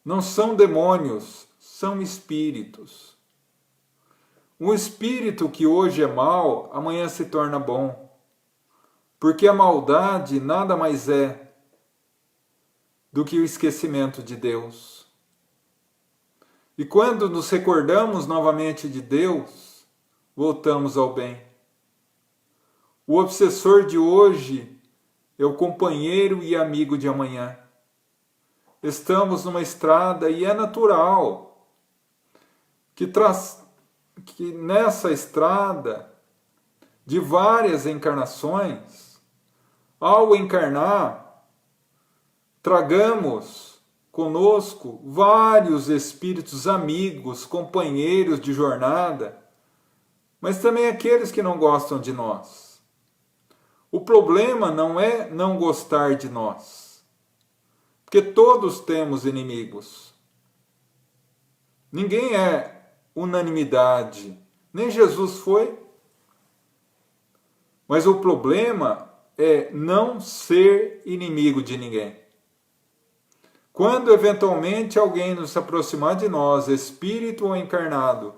Não são demônios, são espíritos. Um espírito que hoje é mau, amanhã se torna bom. Porque a maldade nada mais é do que o esquecimento de Deus. E quando nos recordamos novamente de Deus, voltamos ao bem. O obsessor de hoje é o companheiro e amigo de amanhã. Estamos numa estrada e é natural que nessa estrada de várias encarnações, ao encarnar, tragamos conosco vários espíritos amigos, companheiros de jornada, mas também aqueles que não gostam de nós. O problema não é não gostar de nós, porque todos temos inimigos. Ninguém é unanimidade, nem Jesus foi. Mas o problema é não ser inimigo de ninguém. Quando eventualmente alguém nos aproximar de nós, espírito ou encarnado,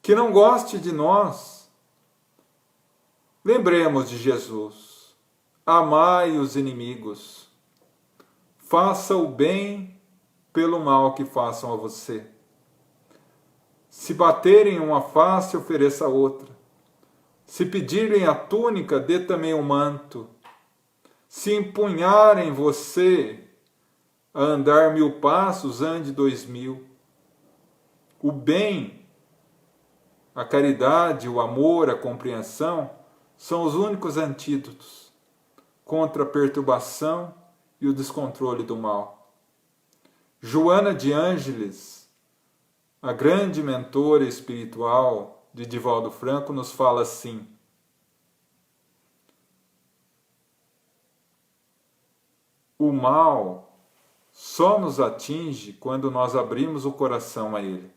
que não goste de nós, lembremos de Jesus. Amai os inimigos. Faça o bem pelo mal que façam a você. Se baterem uma face, ofereça outra. Se pedirem a túnica, dê também o manto. Se empunharem você a andar 1000 passos, ande 2000. O bem, a caridade, o amor, a compreensão são os únicos antídotos. contra a perturbação e o descontrole do mal. Joana de Ângeles, a grande mentora espiritual de Divaldo Franco, nos fala assim: o mal só nos atinge quando nós abrimos o coração a ele.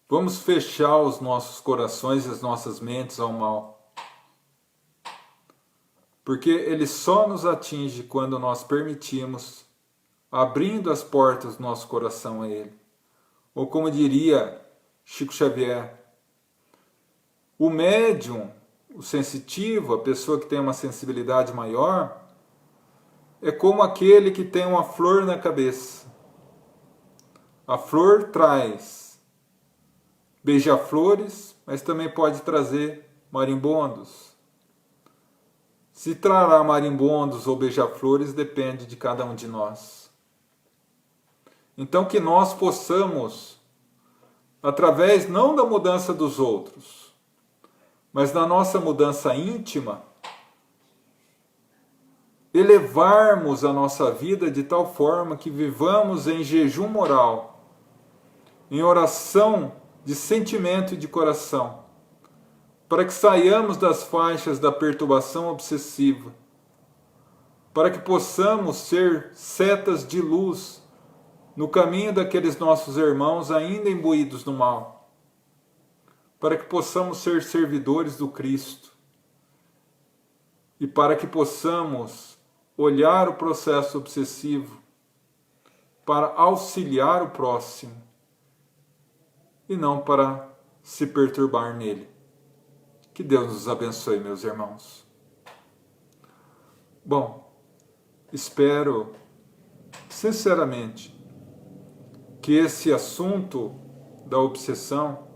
Vamos fechar os nossos corações e as nossas mentes ao mal. Porque ele só nos atinge quando nós permitimos, abrindo as portas do nosso coração a ele. Ou como diria Chico Xavier, o médium, o sensitivo, a pessoa que tem uma sensibilidade maior, é como aquele que tem uma flor na cabeça. A flor traz beija-flores, mas também pode trazer marimbondos. Se trará marimbondos ou beija-flores depende de cada um de nós. Então que nós possamos, através não da mudança dos outros, mas da nossa mudança íntima, elevarmos a nossa vida de tal forma que vivamos em jejum moral, em oração de sentimento e de coração, para que saiamos das faixas da perturbação obsessiva, para que possamos ser setas de luz no caminho daqueles nossos irmãos ainda imbuídos no mal, para que possamos ser servidores do Cristo e para que possamos olhar o processo obsessivo para auxiliar o próximo e não para se perturbar nele. Que Deus nos abençoe, meus irmãos. Bom, espero sinceramente que esse assunto da obsessão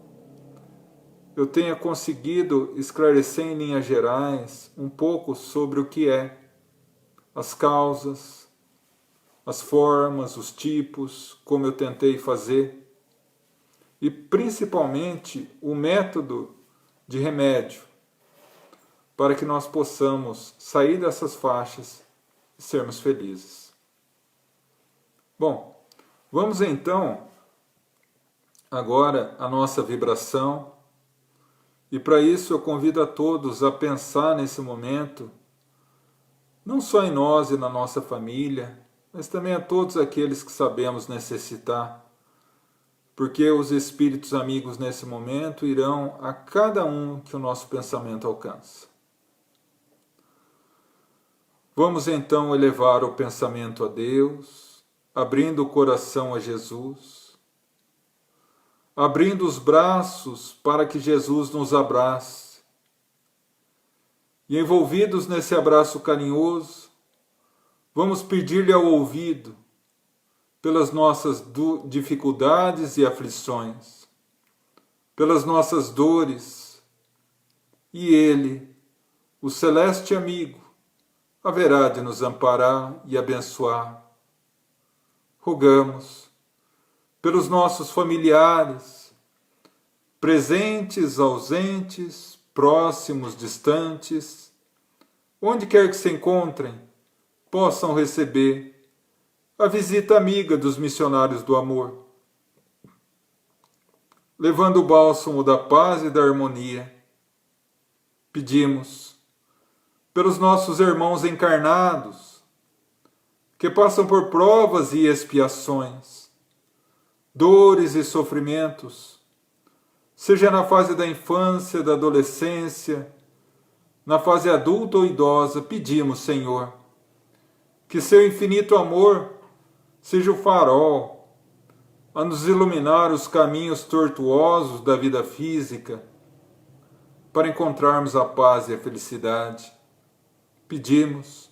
eu tenha conseguido esclarecer em linhas gerais um pouco sobre o que é, as causas, as formas, os tipos, como eu tentei fazer, e principalmente o método de remédio, para que nós possamos sair dessas faixas e sermos felizes. Bom, vamos então agora à nossa vibração, e para isso eu convido a todos a pensar nesse momento, não só em nós e na nossa família, mas também a todos aqueles que sabemos necessitar, porque os espíritos amigos nesse momento irão a cada um que o nosso pensamento alcança. Vamos então elevar o pensamento a Deus, abrindo o coração a Jesus, abrindo os braços para que Jesus nos abrace. E envolvidos nesse abraço carinhoso, vamos pedir-lhe ao ouvido, pelas nossas dificuldades e aflições, pelas nossas dores, e Ele, o celeste amigo, haverá de nos amparar e abençoar. Rogamos pelos nossos familiares, presentes, ausentes, próximos, distantes, onde quer que se encontrem, possam receber a visita amiga dos missionários do amor, levando o bálsamo da paz e da harmonia. Pedimos pelos nossos irmãos encarnados, que passam por provas e expiações, dores e sofrimentos, seja na fase da infância, da adolescência, na fase adulta ou idosa. Pedimos, Senhor, que seu infinito amor seja o farol a nos iluminar os caminhos tortuosos da vida física, para encontrarmos a paz e a felicidade. Pedimos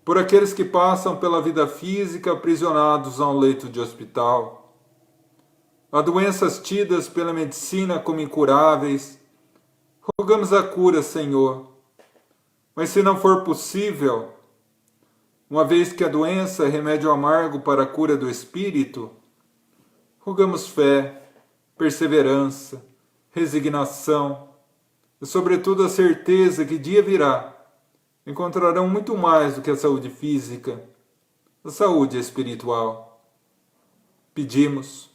por aqueles que passam pela vida física aprisionados a um leito de hospital, a doenças tidas pela medicina como incuráveis. Rogamos a cura, Senhor, mas se não for possível, uma vez que a doença é remédio amargo para a cura do espírito, rogamos fé, perseverança, resignação e, sobretudo, a certeza que dia virá, encontrarão muito mais do que a saúde física, a saúde espiritual. Pedimos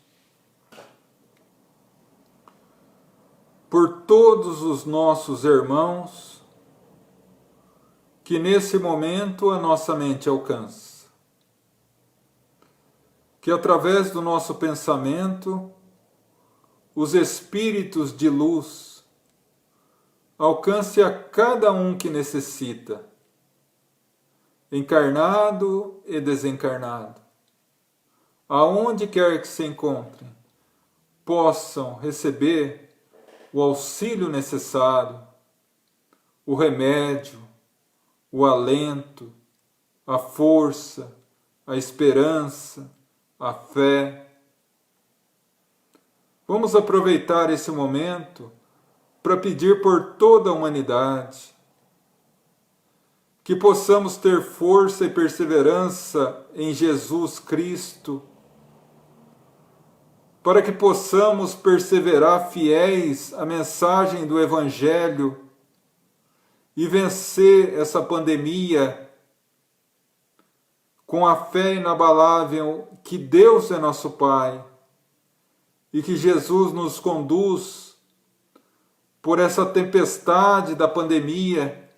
por todos os nossos irmãos que nesse momento a nossa mente alcança, que através do nosso pensamento os espíritos de luz alcance a cada um que necessita, encarnado e desencarnado, aonde quer que se encontrem, possam receber o auxílio necessário, o remédio, o alento, a força, a esperança, a fé. Vamos aproveitar esse momento para pedir por toda a humanidade que possamos ter força e perseverança em Jesus Cristo, para que possamos perseverar fiéis à mensagem do Evangelho e vencer essa pandemia com a fé inabalável que Deus é nosso Pai e que Jesus nos conduz por essa tempestade da pandemia,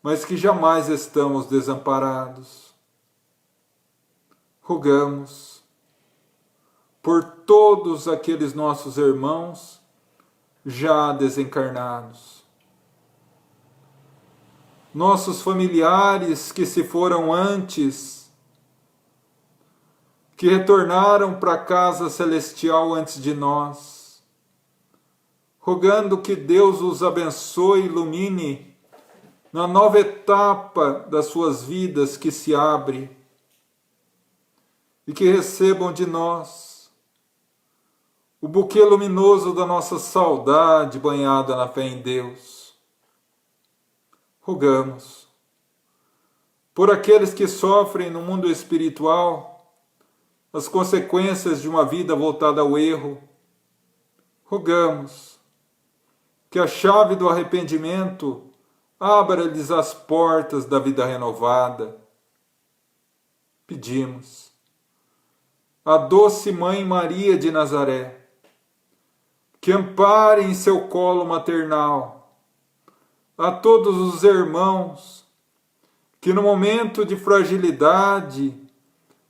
mas que jamais estamos desamparados. Rogamos por todos aqueles nossos irmãos já desencarnados, nossos familiares que se foram antes, que retornaram para a casa celestial antes de nós, rogando que Deus os abençoe e ilumine na nova etapa das suas vidas que se abre, e que recebam de nós o buquê luminoso da nossa saudade banhada na fé em Deus. Rogamos por aqueles que sofrem no mundo espiritual as consequências de uma vida voltada ao erro. Rogamos que a chave do arrependimento abra-lhes as portas da vida renovada. Pedimos à doce Mãe Maria de Nazaré que ampare em seu colo maternal a todos os irmãos que no momento de fragilidade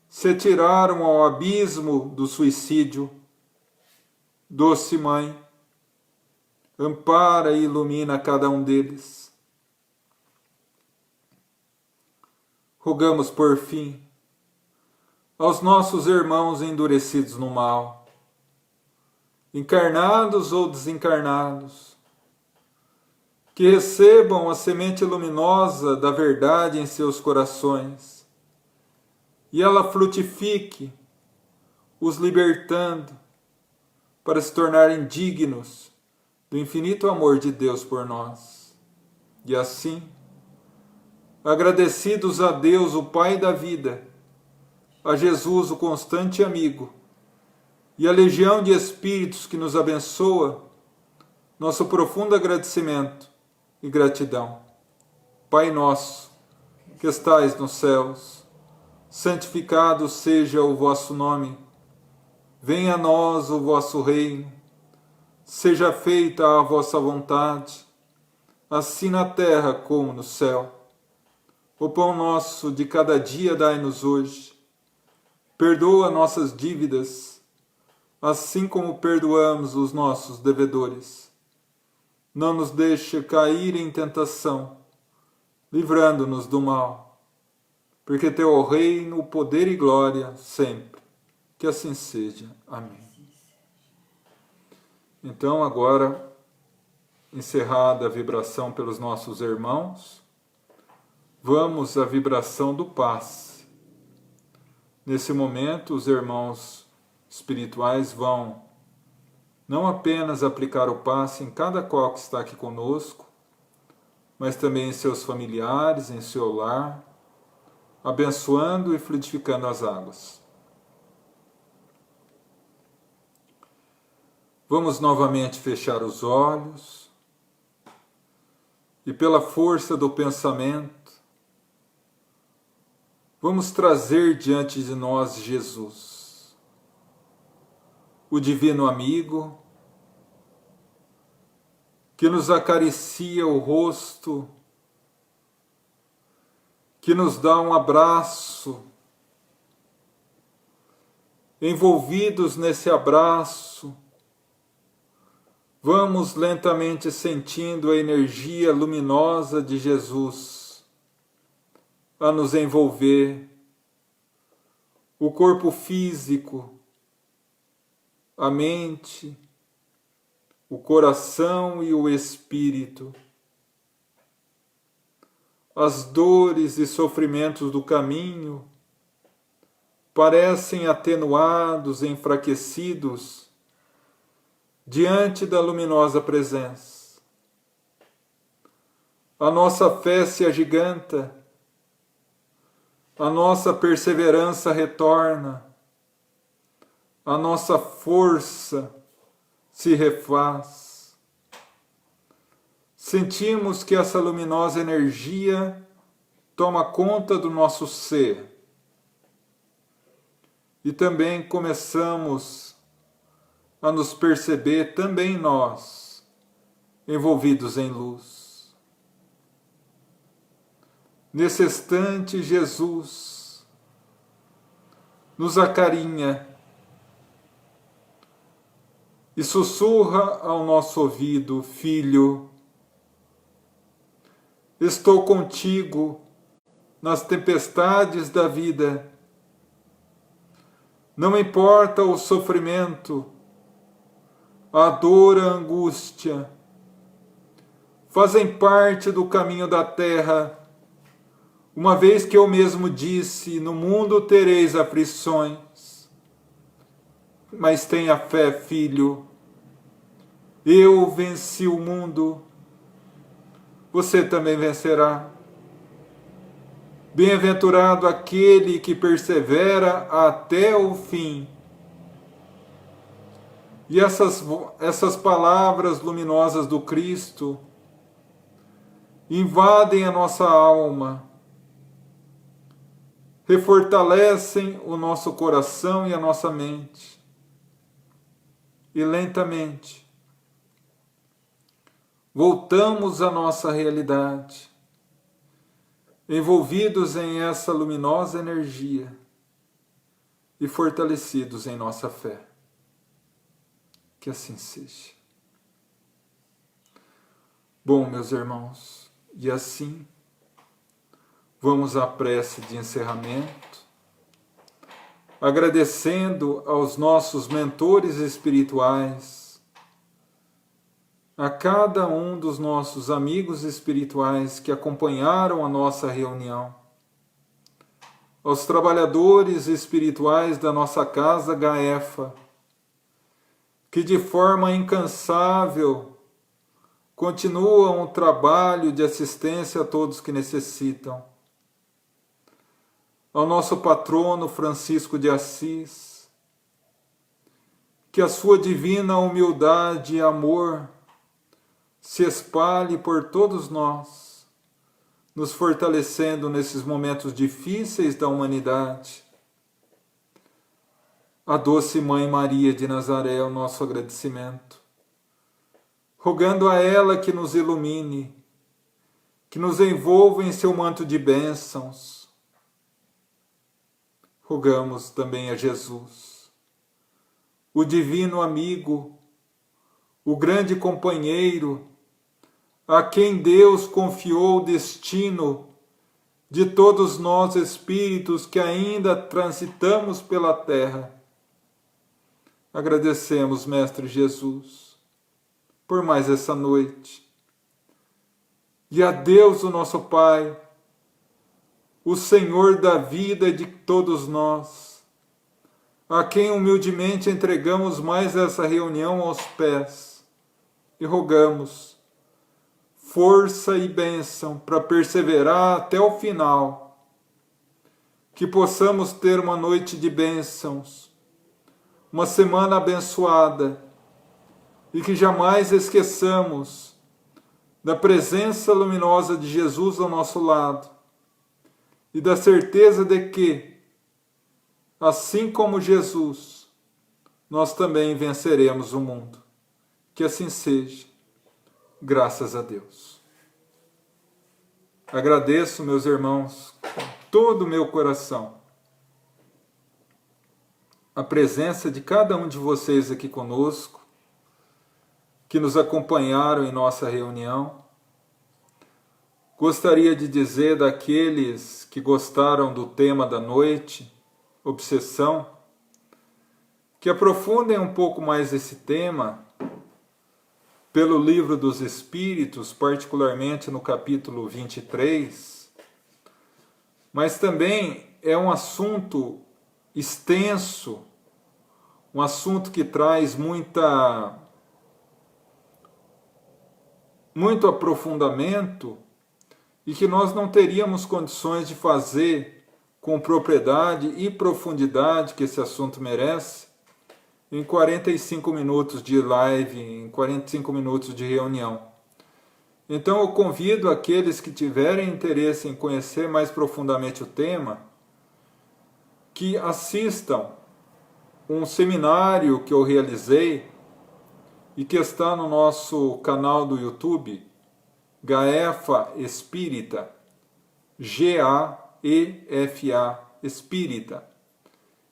se tiraram ao abismo do suicídio. Doce Mãe, ampara e ilumina cada um deles. Rogamos por fim aos nossos irmãos endurecidos no mal, encarnados ou desencarnados, que recebam a semente luminosa da verdade em seus corações e ela frutifique, os libertando para se tornarem dignos do infinito amor de Deus por nós. E assim, agradecidos a Deus, o Pai da vida, a Jesus, o constante amigo, e a legião de espíritos que nos abençoa, nosso profundo agradecimento e gratidão. Pai nosso, que estais nos céus, santificado seja o vosso nome. Venha a nós o vosso reino. Seja feita a vossa vontade, assim na terra como no céu. O pão nosso de cada dia dai-nos hoje. Perdoa nossas dívidas, assim como perdoamos os nossos devedores. Não nos deixe cair em tentação, livrando-nos do mal. Porque teu é o reino, o poder e glória sempre. Que assim seja. Amém. Então, agora, encerrada a vibração pelos nossos irmãos, vamos à vibração do passe. Nesse momento, os irmãos espirituais vão não apenas aplicar o passe em cada qual que está aqui conosco, mas também em seus familiares, em seu lar, abençoando e fluidificando as águas. Vamos novamente fechar os olhos e pela força do pensamento, vamos trazer diante de nós Jesus, o divino amigo, que nos acaricia o rosto, que nos dá um abraço. Envolvidos nesse abraço, vamos lentamente sentindo a energia luminosa de Jesus a nos envolver, o corpo físico, a mente, o coração e o espírito. As dores e sofrimentos do caminho parecem atenuados, enfraquecidos diante da luminosa presença. A nossa fé se agiganta, a nossa perseverança retorna, a nossa força se refaz. Sentimos que essa luminosa energia toma conta do nosso ser. E também começamos a nos perceber, também nós, envolvidos em luz. Nesse instante, Jesus nos acarinha e sussurra ao nosso ouvido: Filho, estou contigo nas tempestades da vida. Não importa o sofrimento, a dor, a angústia, fazem parte do caminho da terra, uma vez que eu mesmo disse: no mundo tereis aflições. Mas tenha fé, filho, eu venci o mundo, você também vencerá. Bem-aventurado aquele que persevera até o fim. E essas palavras luminosas do Cristo invadem a nossa alma, refortalecem o nosso coração e a nossa mente. E lentamente voltamos à nossa realidade, envolvidos em essa luminosa energia e fortalecidos em nossa fé. Que assim seja. Bom, meus irmãos, e assim vamos à prece de encerramento, agradecendo aos nossos mentores espirituais, a cada um dos nossos amigos espirituais que acompanharam a nossa reunião, aos trabalhadores espirituais da nossa casa Gaefa, que de forma incansável continuam o trabalho de assistência a todos que necessitam, ao nosso patrono Francisco de Assis, que a sua divina humildade e amor se espalhe por todos nós, nos fortalecendo nesses momentos difíceis da humanidade. A doce Mãe Maria de Nazaré, o nosso agradecimento, rogando a ela que nos ilumine, que nos envolva em seu manto de bênçãos. Rogamos também a Jesus, o divino amigo, o grande companheiro, a quem Deus confiou o destino de todos nós espíritos que ainda transitamos pela terra. Agradecemos, Mestre Jesus, por mais essa noite. E a Deus, o nosso Pai, o Senhor da vida de todos nós, a quem humildemente entregamos mais essa reunião aos pés e rogamos força e bênção para perseverar até o final, que possamos ter uma noite de bênçãos, uma semana abençoada, e que jamais esqueçamos da presença luminosa de Jesus ao nosso lado e da certeza de que, assim como Jesus, nós também venceremos o mundo. Que assim seja, graças a Deus. Agradeço, meus irmãos, com todo o meu coração, a presença de cada um de vocês aqui conosco, que nos acompanharam em nossa reunião. Gostaria de dizer daqueles que gostaram do tema da noite, obsessão, que aprofundem um pouco mais esse tema pelo Livro dos Espíritos, particularmente no capítulo 23, mas também é um assunto extenso, um assunto que traz muito aprofundamento e que nós não teríamos condições de fazer com propriedade e profundidade que esse assunto merece em 45 minutos de live, em 45 minutos de reunião. Então eu convido aqueles que tiverem interesse em conhecer mais profundamente o tema, que assistam um seminário que eu realizei e que está no nosso canal do YouTube, Gaefa Espírita, G-A-E-F-A, Espírita.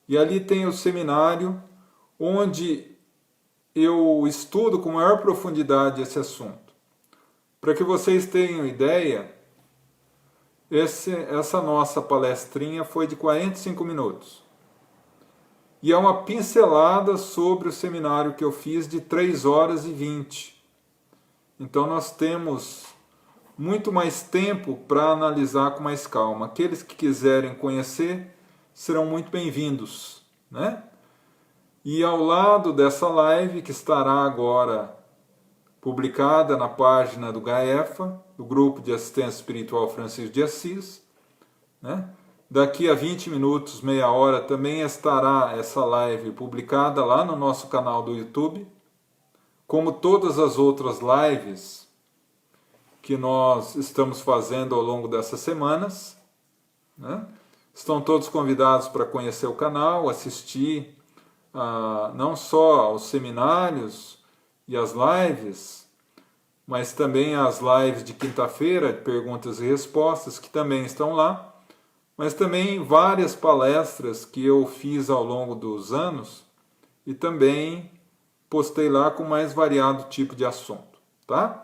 E ali tem o seminário onde eu estudo com maior profundidade esse assunto. Para que vocês tenham ideia, essa nossa palestrinha foi de 45 minutos. E é uma pincelada sobre o seminário que eu fiz de 3 horas e 20. Então nós temos muito mais tempo para analisar com mais calma. Aqueles que quiserem conhecer serão muito bem-vindos, né? E ao lado dessa live, que estará agora publicada na página do GAEFA, do Grupo de Assistência Espiritual Francisco de Assis, né? Daqui a 20 minutos, meia hora, também estará essa live publicada lá no nosso canal do YouTube, como todas as outras lives que nós estamos fazendo ao longo dessas semanas, né? Estão todos convidados para conhecer o canal, assistir não só aos seminários e às lives, mas também às lives de quinta-feira, de perguntas e respostas, que também estão lá, mas também várias palestras que eu fiz ao longo dos anos e também postei lá com mais variado tipo de assunto, tá?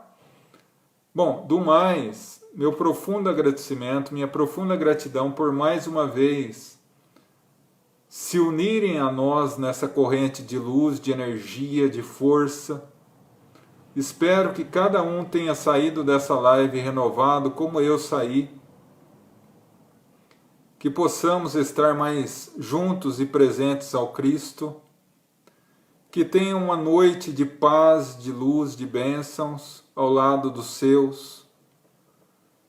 Bom, do mais, meu profundo agradecimento, minha profunda gratidão por mais uma vez se unirem a nós nessa corrente de luz, de energia, de força. Espero que cada um tenha saído dessa live renovado como eu saí, que possamos estar mais juntos e presentes ao Cristo, que tenham uma noite de paz, de luz, de bênçãos ao lado dos seus,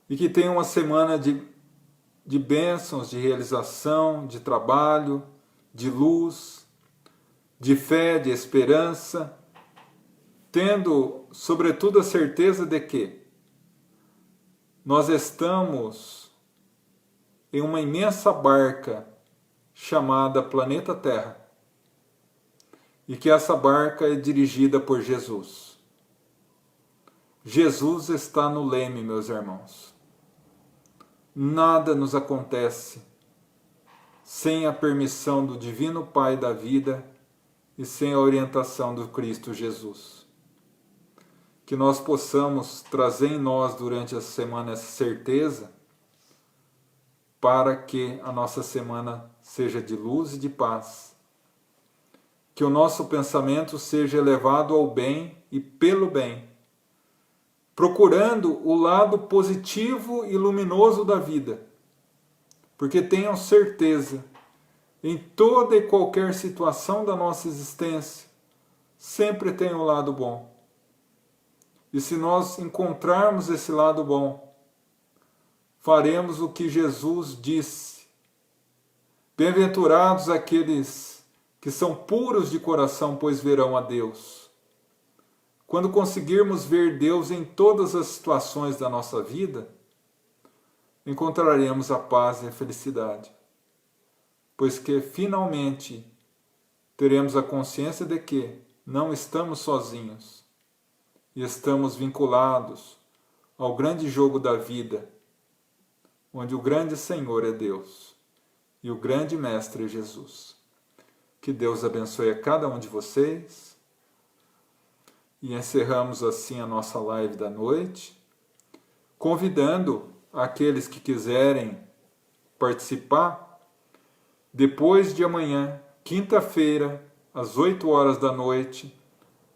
e que tenham uma semana de bênçãos, de realização, de trabalho, de luz, de fé, de esperança, tendo, sobretudo, a certeza de que nós estamos em uma imensa barca chamada Planeta Terra, e que essa barca é dirigida por Jesus. Jesus está no leme, meus irmãos. Nada nos acontece sem a permissão do Divino Pai da vida e sem a orientação do Cristo Jesus. Que nós possamos trazer em nós durante essa semana essa certeza, para que a nossa semana seja de luz e de paz. Que o nosso pensamento seja elevado ao bem e pelo bem, procurando o lado positivo e luminoso da vida. Porque tenham certeza, em toda e qualquer situação da nossa existência, sempre tem um lado bom. E se nós encontrarmos esse lado bom, faremos o que Jesus disse. Bem-aventurados aqueles que são puros de coração, pois verão a Deus. Quando conseguirmos ver Deus em todas as situações da nossa vida, encontraremos a paz e a felicidade, pois que finalmente teremos a consciência de que não estamos sozinhos e estamos vinculados ao grande jogo da vida, onde o grande Senhor é Deus e o grande Mestre é Jesus. Que Deus abençoe a cada um de vocês. E encerramos assim a nossa live da noite, convidando aqueles que quiserem participar, depois de amanhã, quinta-feira, às 8 horas da noite,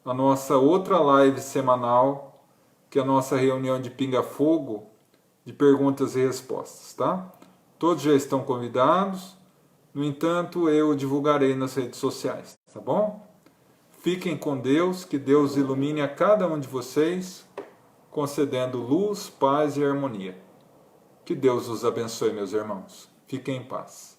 a nossa outra live semanal, que é a nossa reunião de pinga-fogo, de perguntas e respostas, tá? Todos já estão convidados, no entanto, eu divulgarei nas redes sociais, tá bom? Fiquem com Deus, que Deus ilumine a cada um de vocês, concedendo luz, paz e harmonia. Que Deus os abençoe, meus irmãos. Fiquem em paz.